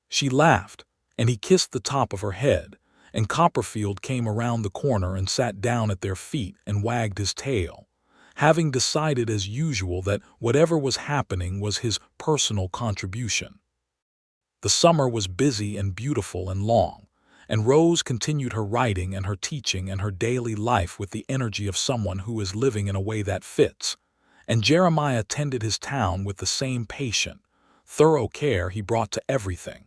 She laughed, and he kissed the top of her head, and Copperfield came around the corner and sat down at their feet and wagged his tail, having decided as usual that whatever was happening was his personal contribution. The summer was busy and beautiful and long, and Rose continued her writing and her teaching and her daily life with the energy of someone who is living in a way that fits, and Jeremiah tended his town with the same patient, thorough care he brought to everything.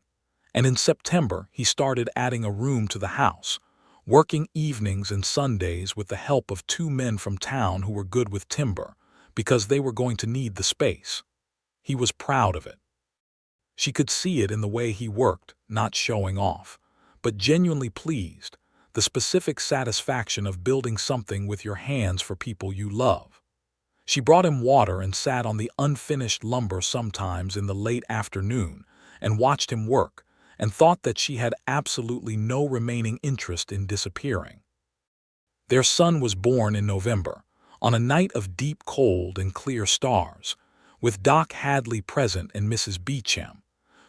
And in September he started adding a room to the house, working evenings and Sundays with the help of 2 men from town who were good with timber, because they were going to need the space. He was proud of it. She could see it in the way he worked, not showing off, but genuinely pleased, the specific satisfaction of building something with your hands for people you love. She brought him water and sat on the unfinished lumber sometimes in the late afternoon and watched him work, and thought that she had absolutely no remaining interest in disappearing. Their son was born in November, on a night of deep cold and clear stars, with Doc Hadley present and Mrs. Beecham,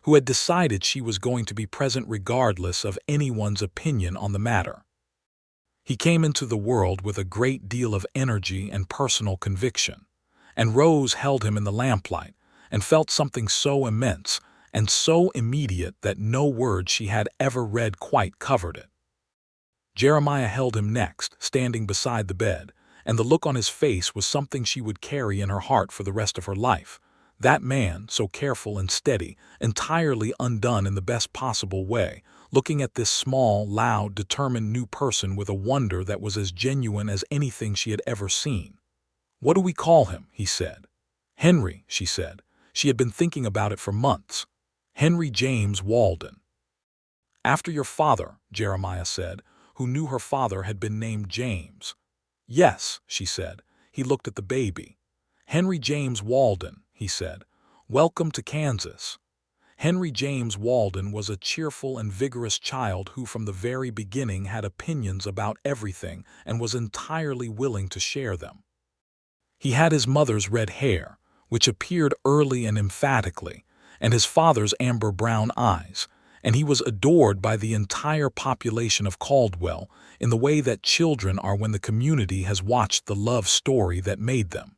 who had decided she was going to be present regardless of anyone's opinion on the matter. He came into the world with a great deal of energy and personal conviction, and Rose held him in the lamplight and felt something so immense and so immediate that no word she had ever read quite covered it. Jeremiah held him next, standing beside the bed, and the look on his face was something she would carry in her heart for the rest of her life. That man, so careful and steady, entirely undone in the best possible way, looking at this small, loud, determined new person with a wonder that was as genuine as anything she had ever seen. "What do we call him?" he said. "Henry," she said. She had been thinking about it for months. "Henry James Walden." "After your father," Jeremiah said, who knew her father had been named James. "Yes," she said. He looked at the baby. "Henry James Walden," he said. "Welcome to Kansas." Henry James Walden was a cheerful and vigorous child who from the very beginning had opinions about everything and was entirely willing to share them. He had his mother's red hair, which appeared early and emphatically, and his father's amber-brown eyes, and he was adored by the entire population of Caldwell in the way that children are when the community has watched the love story that made them.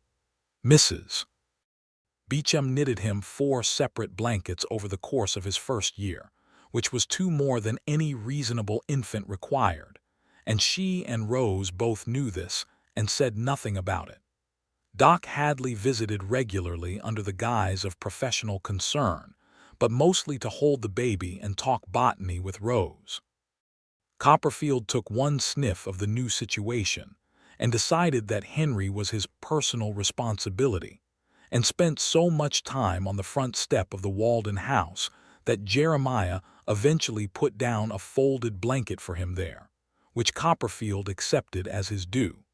Mrs. Beecham knitted him 4 separate blankets over the course of his first year, which was 2 more than any reasonable infant required, and she and Rose both knew this and said nothing about it. Doc Hadley visited regularly under the guise of professional concern, but mostly to hold the baby and talk botany with Rose. Copperfield took one sniff of the new situation and decided that Henry was his personal responsibility, and spent so much time on the front step of the Walden house that Jeremiah eventually put down a folded blanket for him there, which Copperfield accepted as his due.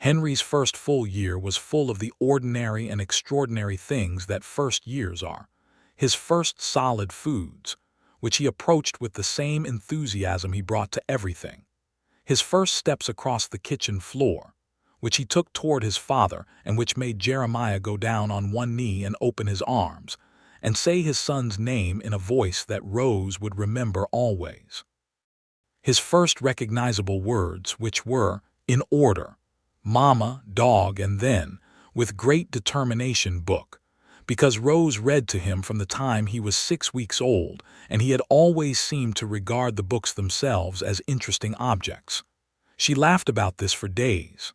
Henry's first full year was full of the ordinary and extraordinary things that first years are. His first solid foods, which he approached with the same enthusiasm he brought to everything. His first steps across the kitchen floor, which he took toward his father and which made Jeremiah go down on one knee and open his arms, and say his son's name in a voice that Rose would remember always. His first recognizable words, which were, in order, Mama, dog, and then, with great determination, book, because Rose read to him from the time he was 6 weeks old, and he had always seemed to regard the books themselves as interesting objects. She laughed about this for days.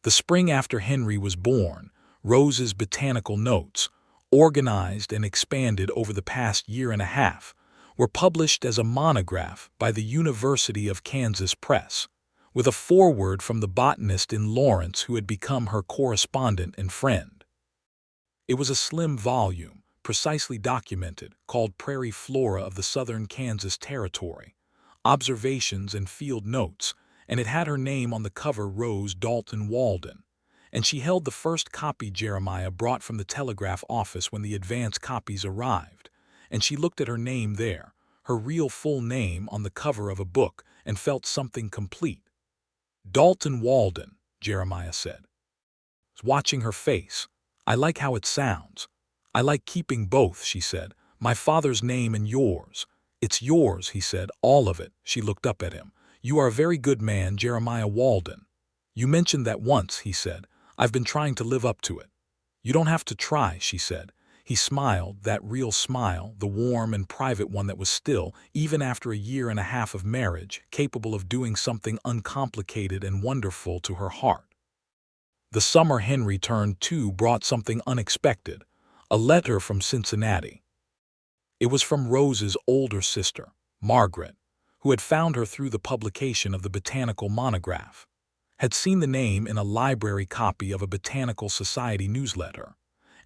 The spring after Henry was born, Rose's botanical notes, organized and expanded over the past year and a half, were published as a monograph by the University of Kansas Press, with a foreword from the botanist in Lawrence who had become her correspondent and friend. It was a slim volume, precisely documented, called Prairie Flora of the Southern Kansas Territory, Observations and Field Notes, and it had her name on the cover, Rose Dalton Walden, and she held the first copy Jeremiah brought from the telegraph office when the advance copies arrived, and she looked at her name there, her real full name on the cover of a book, and felt something complete. "Dalton Walden," Jeremiah said. Watching her face, "I like how it sounds. I like keeping both," she said, "my father's name and yours. "It's yours," he said, "all of it." She looked up at him. "You are a very good man, Jeremiah Walden." "You mentioned that once," he said. "I've been trying to live up to it." "You don't have to try," she said. He smiled, that real smile, the warm and private one that was still, even after a year and a half of marriage, capable of doing something uncomplicated and wonderful to her heart. The summer Henry turned 2 brought something unexpected, a letter from Cincinnati. It was from Rose's older sister, Margaret, who had found her through the publication of the botanical monograph, had seen the name in a library copy of a botanical society newsletter,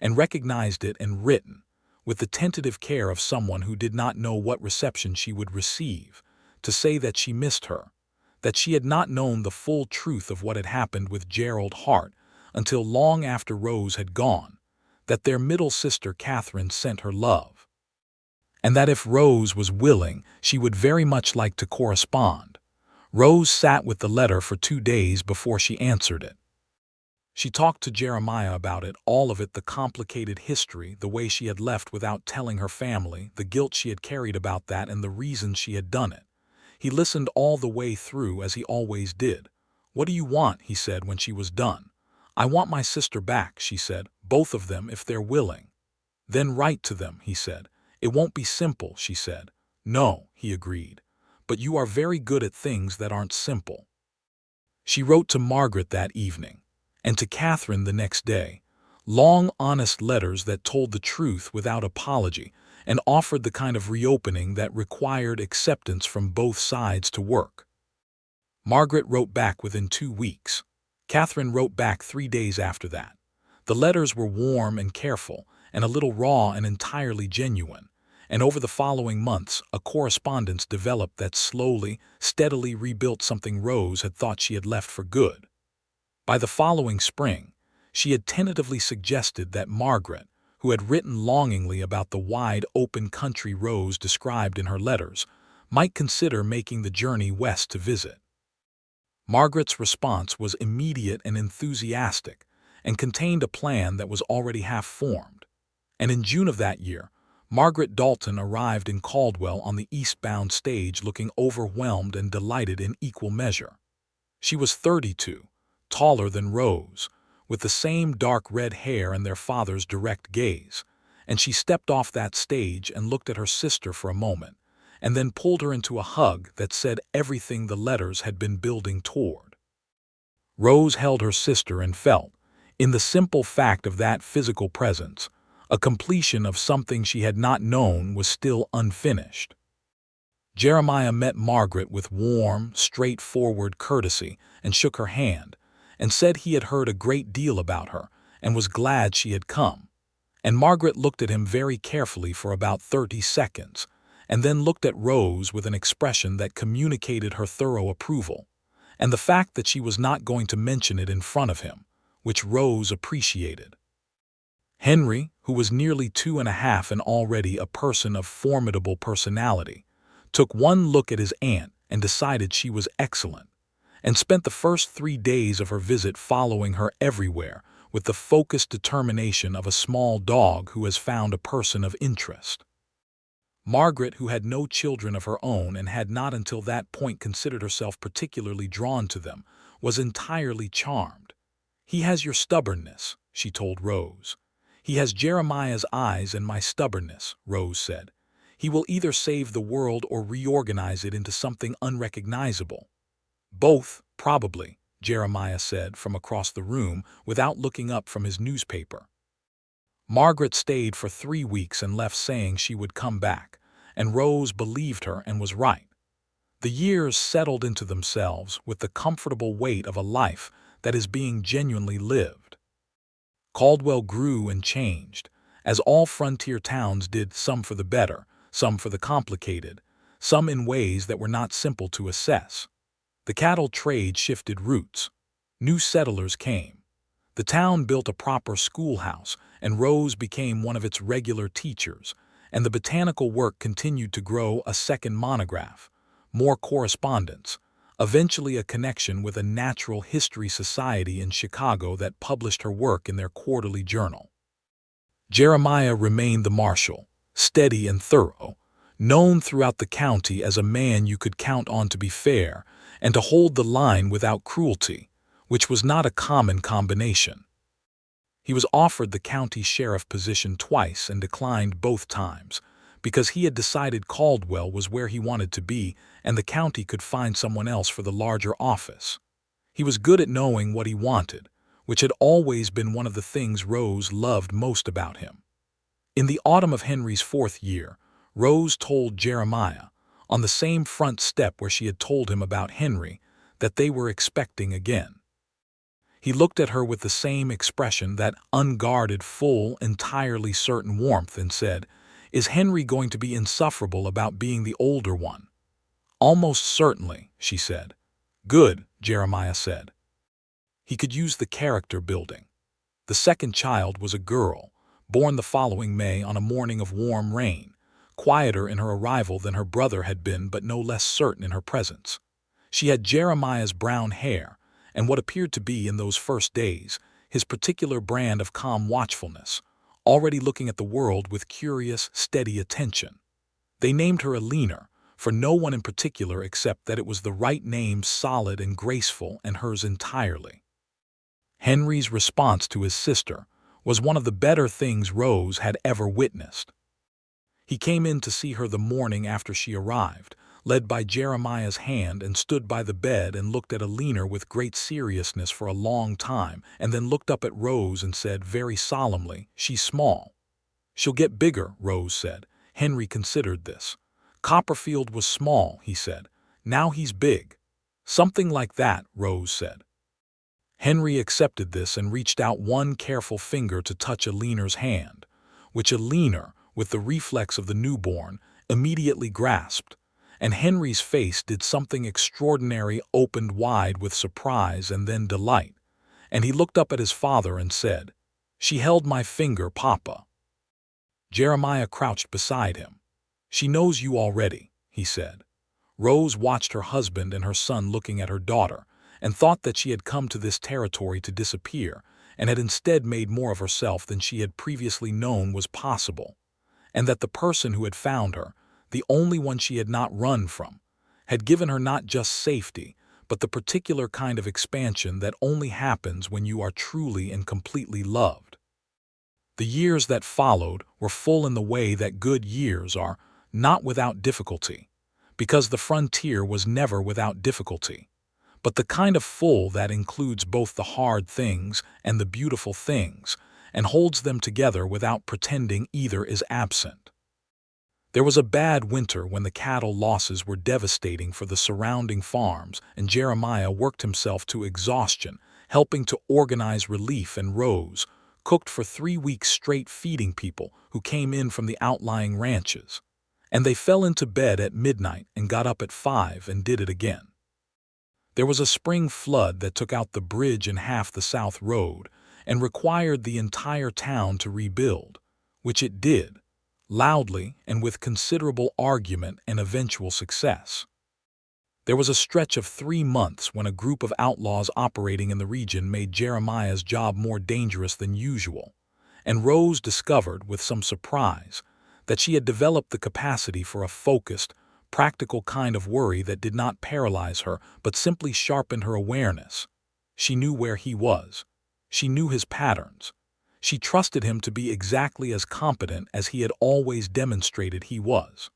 and recognized it and written, with the tentative care of someone who did not know what reception she would receive, to say that she missed her, that she had not known the full truth of what had happened with Gerald Hart until long after Rose had gone, that their middle sister Catherine sent her love, and that if Rose was willing, she would very much like to correspond. Rose sat with the letter for 2 days before she answered it. She talked to Jeremiah about it, all of it, the complicated history, the way she had left without telling her family, the guilt she had carried about that, and the reasons she had done it. He listened all the way through, as he always did. "What do you want?" he said when she was done. "I want my sister back," she said, "both of them, if they're willing." "Then write to them," he said. "It won't be simple," she said. "No," he agreed. "But you are very good at things that aren't simple." She wrote to Margaret that evening, and to Catherine the next day, long, honest letters that told the truth without apology and offered the kind of reopening that required acceptance from both sides to work. Margaret wrote back within 2 weeks. Catherine wrote back 3 days after that. The letters were warm and careful, and a little raw and entirely genuine, and over the following months a correspondence developed that slowly, steadily rebuilt something Rose had thought she had left for good. By the following spring, she had tentatively suggested that Margaret, who had written longingly about the wide, open country Rose described in her letters, might consider making the journey west to visit. Margaret's response was immediate and enthusiastic, and contained a plan that was already half-formed. And in June of that year, Margaret Dalton arrived in Caldwell on the eastbound stage looking overwhelmed and delighted in equal measure. She was 32, taller than Rose, with the same dark red hair and their father's direct gaze, and she stepped off that stage and looked at her sister for a moment, and then pulled her into a hug that said everything the letters had been building toward. Rose held her sister and felt, in the simple fact of that physical presence, a completion of something she had not known was still unfinished. Jeremiah met Margaret with warm, straightforward courtesy and shook her hand, and said he had heard a great deal about her and was glad she had come. And Margaret looked at him very carefully for about 30 seconds, and then looked at Rose with an expression that communicated her thorough approval, and the fact that she was not going to mention it in front of him, which Rose appreciated. Henry, who was nearly 2.5 and already a person of formidable personality, took one look at his aunt and decided she was excellent, and spent the first 3 days of her visit following her everywhere with the focused determination of a small dog who has found a person of interest. Margaret, who had no children of her own and had not until that point considered herself particularly drawn to them, was entirely charmed. "He has your stubbornness," she told Rose. "He has Jeremiah's eyes and my stubbornness," Rose said. "He will either save the world or reorganize it into something unrecognizable." "Both, probably," Jeremiah said from across the room without looking up from his newspaper. Margaret stayed for 3 weeks and left saying she would come back, and Rose believed her and was right. The years settled into themselves with the comfortable weight of a life that is being genuinely lived. Caldwell grew and changed, as all frontier towns did, some for the better, some for the complicated, some in ways that were not simple to assess. The cattle trade shifted routes. New settlers came. The town built a proper schoolhouse, and Rose became one of its regular teachers, and the botanical work continued to grow, a second monograph, more correspondence, eventually a connection with a natural history society in Chicago that published her work in their quarterly journal. Jeremiah remained the marshal, steady and thorough, known throughout the county as a man you could count on to be fair and to hold the line without cruelty, which was not a common combination. He was offered the county sheriff position twice and declined both times, because he had decided Caldwell was where he wanted to be and the county could find someone else for the larger office. He was good at knowing what he wanted, which had always been one of the things Rose loved most about him. In the autumn of Henry's 4th year, Rose told Jeremiah, on the same front step where she had told him about Henry, that they were expecting again. He looked at her with the same expression, that unguarded, full, entirely certain warmth, and said, "Is Henry going to be insufferable about being the older one?" "Almost certainly," she said. "Good," Jeremiah said. He could use the character building. The second child was a girl, born the following May on a morning of warm rain, quieter in her arrival than her brother had been but no less certain in her presence. She had Jeremiah's brown hair, and what appeared to be, in those first days, his particular brand of calm watchfulness, already looking at the world with curious, steady attention. They named her Alina, for no one in particular except that it was the right name, solid and graceful, and hers entirely. Henry's response to his sister was one of the better things Rose had ever witnessed. He came in to see her the morning after she arrived, led by Jeremiah's hand, and stood by the bed and looked at Alina with great seriousness for a long time, and then looked up at Rose and said very solemnly, "She's small." "She'll get bigger," Rose said. Henry considered this. "Copperfield was small," he said. "Now he's big." "Something like that," Rose said. Henry accepted this and reached out one careful finger to touch Alina's hand, which Alina, with the reflex of the newborn, immediately grasped, and Henry's face did something extraordinary, opened wide with surprise and then delight, and he looked up at his father and said, "She held my finger, Papa." Jeremiah crouched beside him. "She knows you already," he said. Rose watched her husband and her son looking at her daughter, and thought that she had come to this territory to disappear, and had instead made more of herself than she had previously known was possible, and that the person who had found her, the only one she had not run from, had given her not just safety, but the particular kind of expansion that only happens when you are truly and completely loved. The years that followed were full in the way that good years are, not without difficulty, because the frontier was never without difficulty, but the kind of full that includes both the hard things and the beautiful things, and holds them together without pretending either is absent. There was a bad winter when the cattle losses were devastating for the surrounding farms, and Jeremiah worked himself to exhaustion, helping to organize relief, and Rose cooked for 3 weeks straight, feeding people who came in from the outlying ranches. And they fell into bed at midnight and got up at 5 and did it again. There was a spring flood that took out the bridge and half the South Road and required the entire town to rebuild, which it did, loudly and with considerable argument and eventual success. There was a stretch of 3 months when a group of outlaws operating in the region made Jeremiah's job more dangerous than usual, and Rose discovered, with some surprise, that she had developed the capacity for a focused, practical kind of worry that did not paralyze her but simply sharpened her awareness. She knew where he was. She knew his patterns. She trusted him to be exactly as competent as he had always demonstrated he was.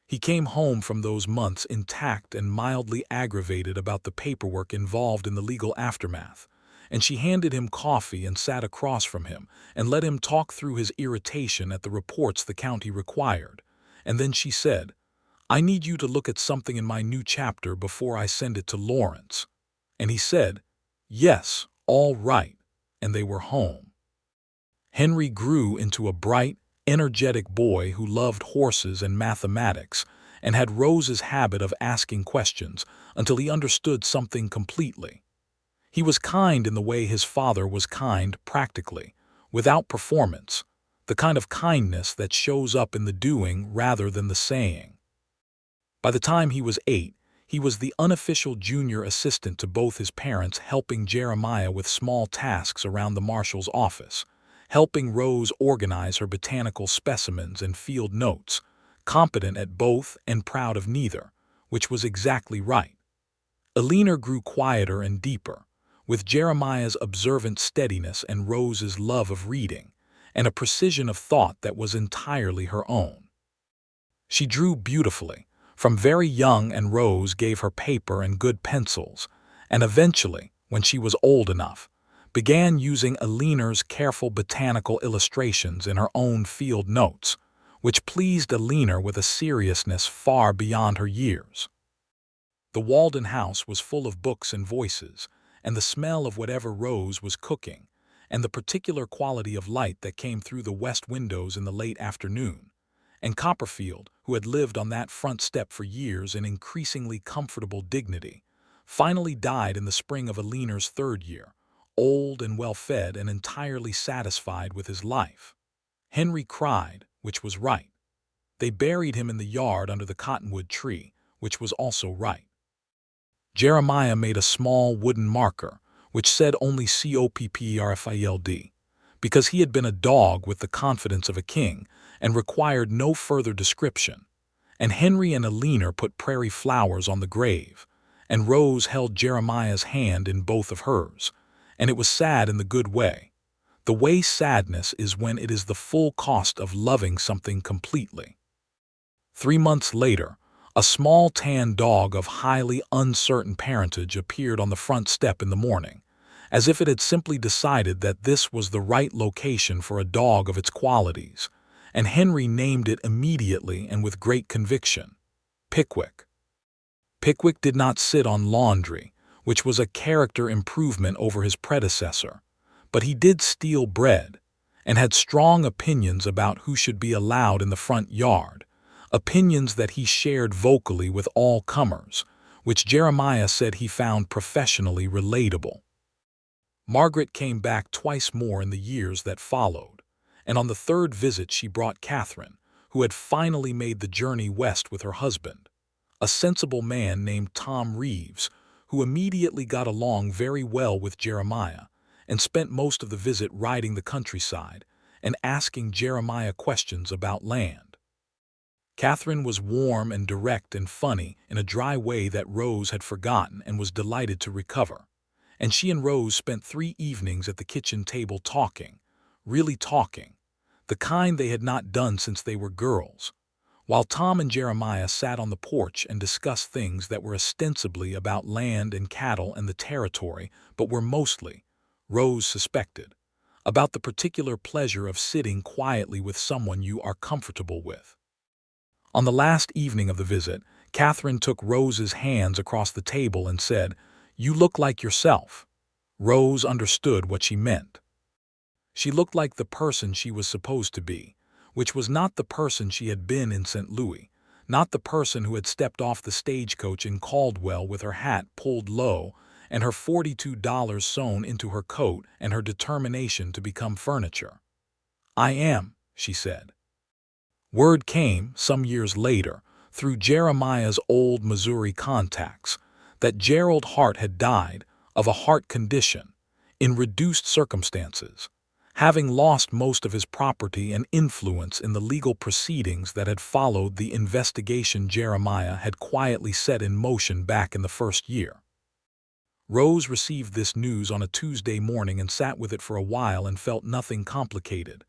He came home from those months intact and mildly aggravated about the paperwork involved in the legal aftermath, and she handed him coffee and sat across from him and let him talk through his irritation at the reports the county required, and then she said, "I need you to look at something in my new chapter before I send it to Lawrence." And he said, "Yes, all right," and they were home. Henry grew into a bright, energetic boy who loved horses and mathematics and had Rose's habit of asking questions until he understood something completely. He was kind in the way his father was kind, practically, without performance, the kind of kindness that shows up in the doing rather than the saying. By the time he was 8, he was the unofficial junior assistant to both his parents, helping Jeremiah with small tasks around the marshal's office, helping Rose organize her botanical specimens and field notes, competent at both and proud of neither, which was exactly right. Alina grew quieter and deeper, with Jeremiah's observant steadiness and Rose's love of reading, and a precision of thought that was entirely her own. She drew beautifully, from very young, and Rose gave her paper and good pencils, and eventually, when she was old enough, began using Alina's careful botanical illustrations in her own field notes, which pleased Alina with a seriousness far beyond her years. The Walden house was full of books and voices, and the smell of whatever Rose was cooking, and the particular quality of light that came through the west windows in the late afternoon, and Copperfield, who had lived on that front step for years in increasingly comfortable dignity, finally died in the spring of Alina's third year, old and well-fed and entirely satisfied with his life. Henry cried, which was right. They buried him in the yard under the cottonwood tree, which was also right. Jeremiah made a small wooden marker, which said only COPPERFILD, because he had been a dog with the confidence of a king and required no further description, and Henry and Alina put prairie flowers on the grave, and Rose held Jeremiah's hand in both of hers, and it was sad in the good way. The way sadness is when it is the full cost of loving something completely. 3 months later, a small tan dog of highly uncertain parentage appeared on the front step in the morning, as if it had simply decided that this was the right location for a dog of its qualities, and Henry named it immediately and with great conviction: Pickwick. Pickwick did not sit on laundry, which was a character improvement over his predecessor, but he did steal bread, and had strong opinions about who should be allowed in the front yard, opinions that he shared vocally with all comers, which Jeremiah said he found professionally relatable. Margaret came back twice more in the years that followed, and on the third visit she brought Catherine, who had finally made the journey west with her husband, a sensible man named Tom Reeves, who immediately got along very well with Jeremiah and spent most of the visit riding the countryside and asking Jeremiah questions about land. Catherine was warm and direct and funny in a dry way that Rose had forgotten and was delighted to recover, and she and Rose spent 3 evenings at the kitchen table talking, really talking, the kind they had not done since they were girls, while Tom and Jeremiah sat on the porch and discussed things that were ostensibly about land and cattle and the territory, but were mostly, Rose suspected, about the particular pleasure of sitting quietly with someone you are comfortable with. On the last evening of the visit, Catherine took Rose's hands across the table and said, "You look like yourself." Rose understood what she meant. She looked like the person she was supposed to be, which was not the person she had been in St. Louis, not the person who had stepped off the stagecoach in Caldwell with her hat pulled low and her $42 sewn into her coat and her determination to become furniture. "I am," she said. Word came, some years later, through Jeremiah's old Missouri contacts, that Gerald Hart had died of a heart condition, in reduced circumstances, having lost most of his property and influence in the legal proceedings that had followed the investigation Jeremiah had quietly set in motion back in the first year. Rose received this news on a Tuesday morning and sat with it for a while and felt nothing complicated,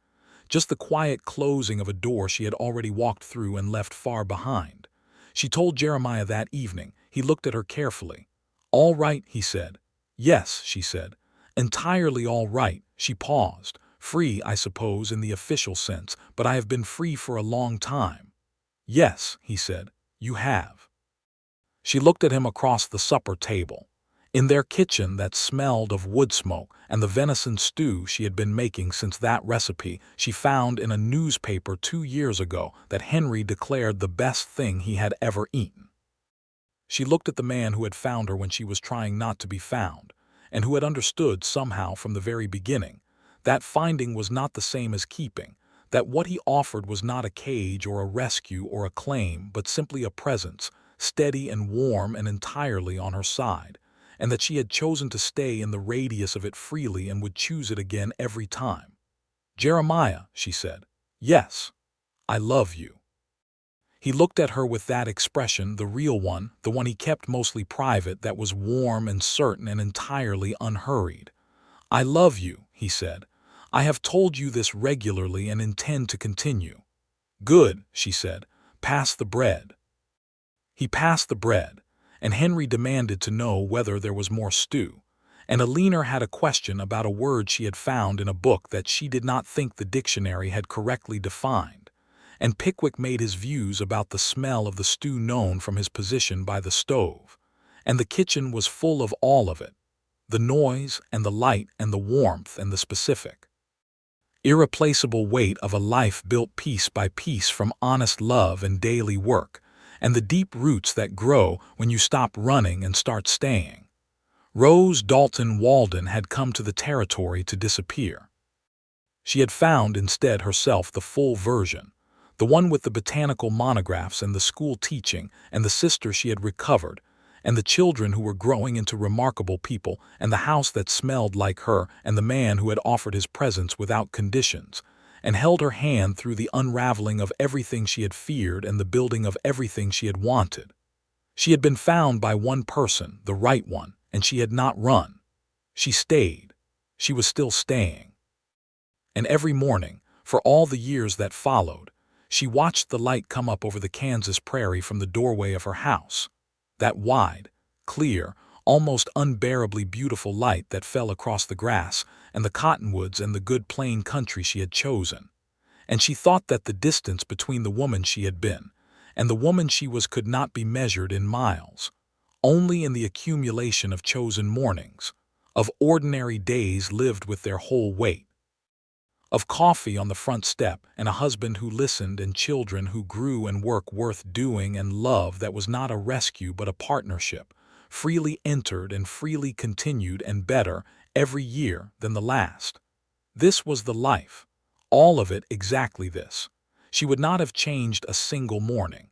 just the quiet closing of a door she had already walked through and left far behind. She told Jeremiah that evening. He looked at her carefully. "All right," he said. "Yes," she said. "Entirely all right." She paused. "Free, I suppose, in the official sense, but I have been free for a long time." "Yes," he said, "you have." She looked at him across the supper table. In their kitchen that smelled of wood smoke and the venison stew she had been making since that recipe she found in a newspaper 2 years ago that Henry declared the best thing he had ever eaten. She looked at the man who had found her when she was trying not to be found, and who had understood somehow from the very beginning that finding was not the same as keeping, that what he offered was not a cage or a rescue or a claim, but simply a presence, steady and warm and entirely on her side, and that she had chosen to stay in the radius of it freely and would choose it again every time. "Jeremiah," she said. "Yes, I love you." He looked at her with that expression, the real one, the one he kept mostly private, that was warm and certain and entirely unhurried. "I love you," he said. "I have told you this regularly and intend to continue." "Good," she said. "Pass the bread." He passed the bread, and Henry demanded to know whether there was more stew, and Alina had a question about a word she had found in a book that she did not think the dictionary had correctly defined, and Pickwick made his views about the smell of the stew known from his position by the stove, and the kitchen was full of all of it, the noise and the light and the warmth and the specific, irreplaceable weight of a life built piece by piece from honest love and daily work, and the deep roots that grow when you stop running and start staying. Rose Dalton Walden had come to the territory to disappear. She had found instead herself the full version, the one with the botanical monographs and the school teaching and the sister she had recovered, and the children who were growing into remarkable people, and the house that smelled like her, and the man who had offered his presence without conditions, and held her hand through the unraveling of everything she had feared and the building of everything she had wanted. She had been found by one person, the right one, and she had not run. She stayed. She was still staying. And every morning, for all the years that followed, she watched the light come up over the Kansas prairie from the doorway of her house, that wide, clear, almost unbearably beautiful light that fell across the grass and the cottonwoods and the good plain country she had chosen. And she thought that the distance between the woman she had been and the woman she was could not be measured in miles, only in the accumulation of chosen mornings, of ordinary days lived with their whole weight, of coffee on the front step and a husband who listened and children who grew and work worth doing and love that was not a rescue but a partnership, freely entered and freely continued and better every year than the last. This was the life, all of it exactly this. She would not have changed a single morning.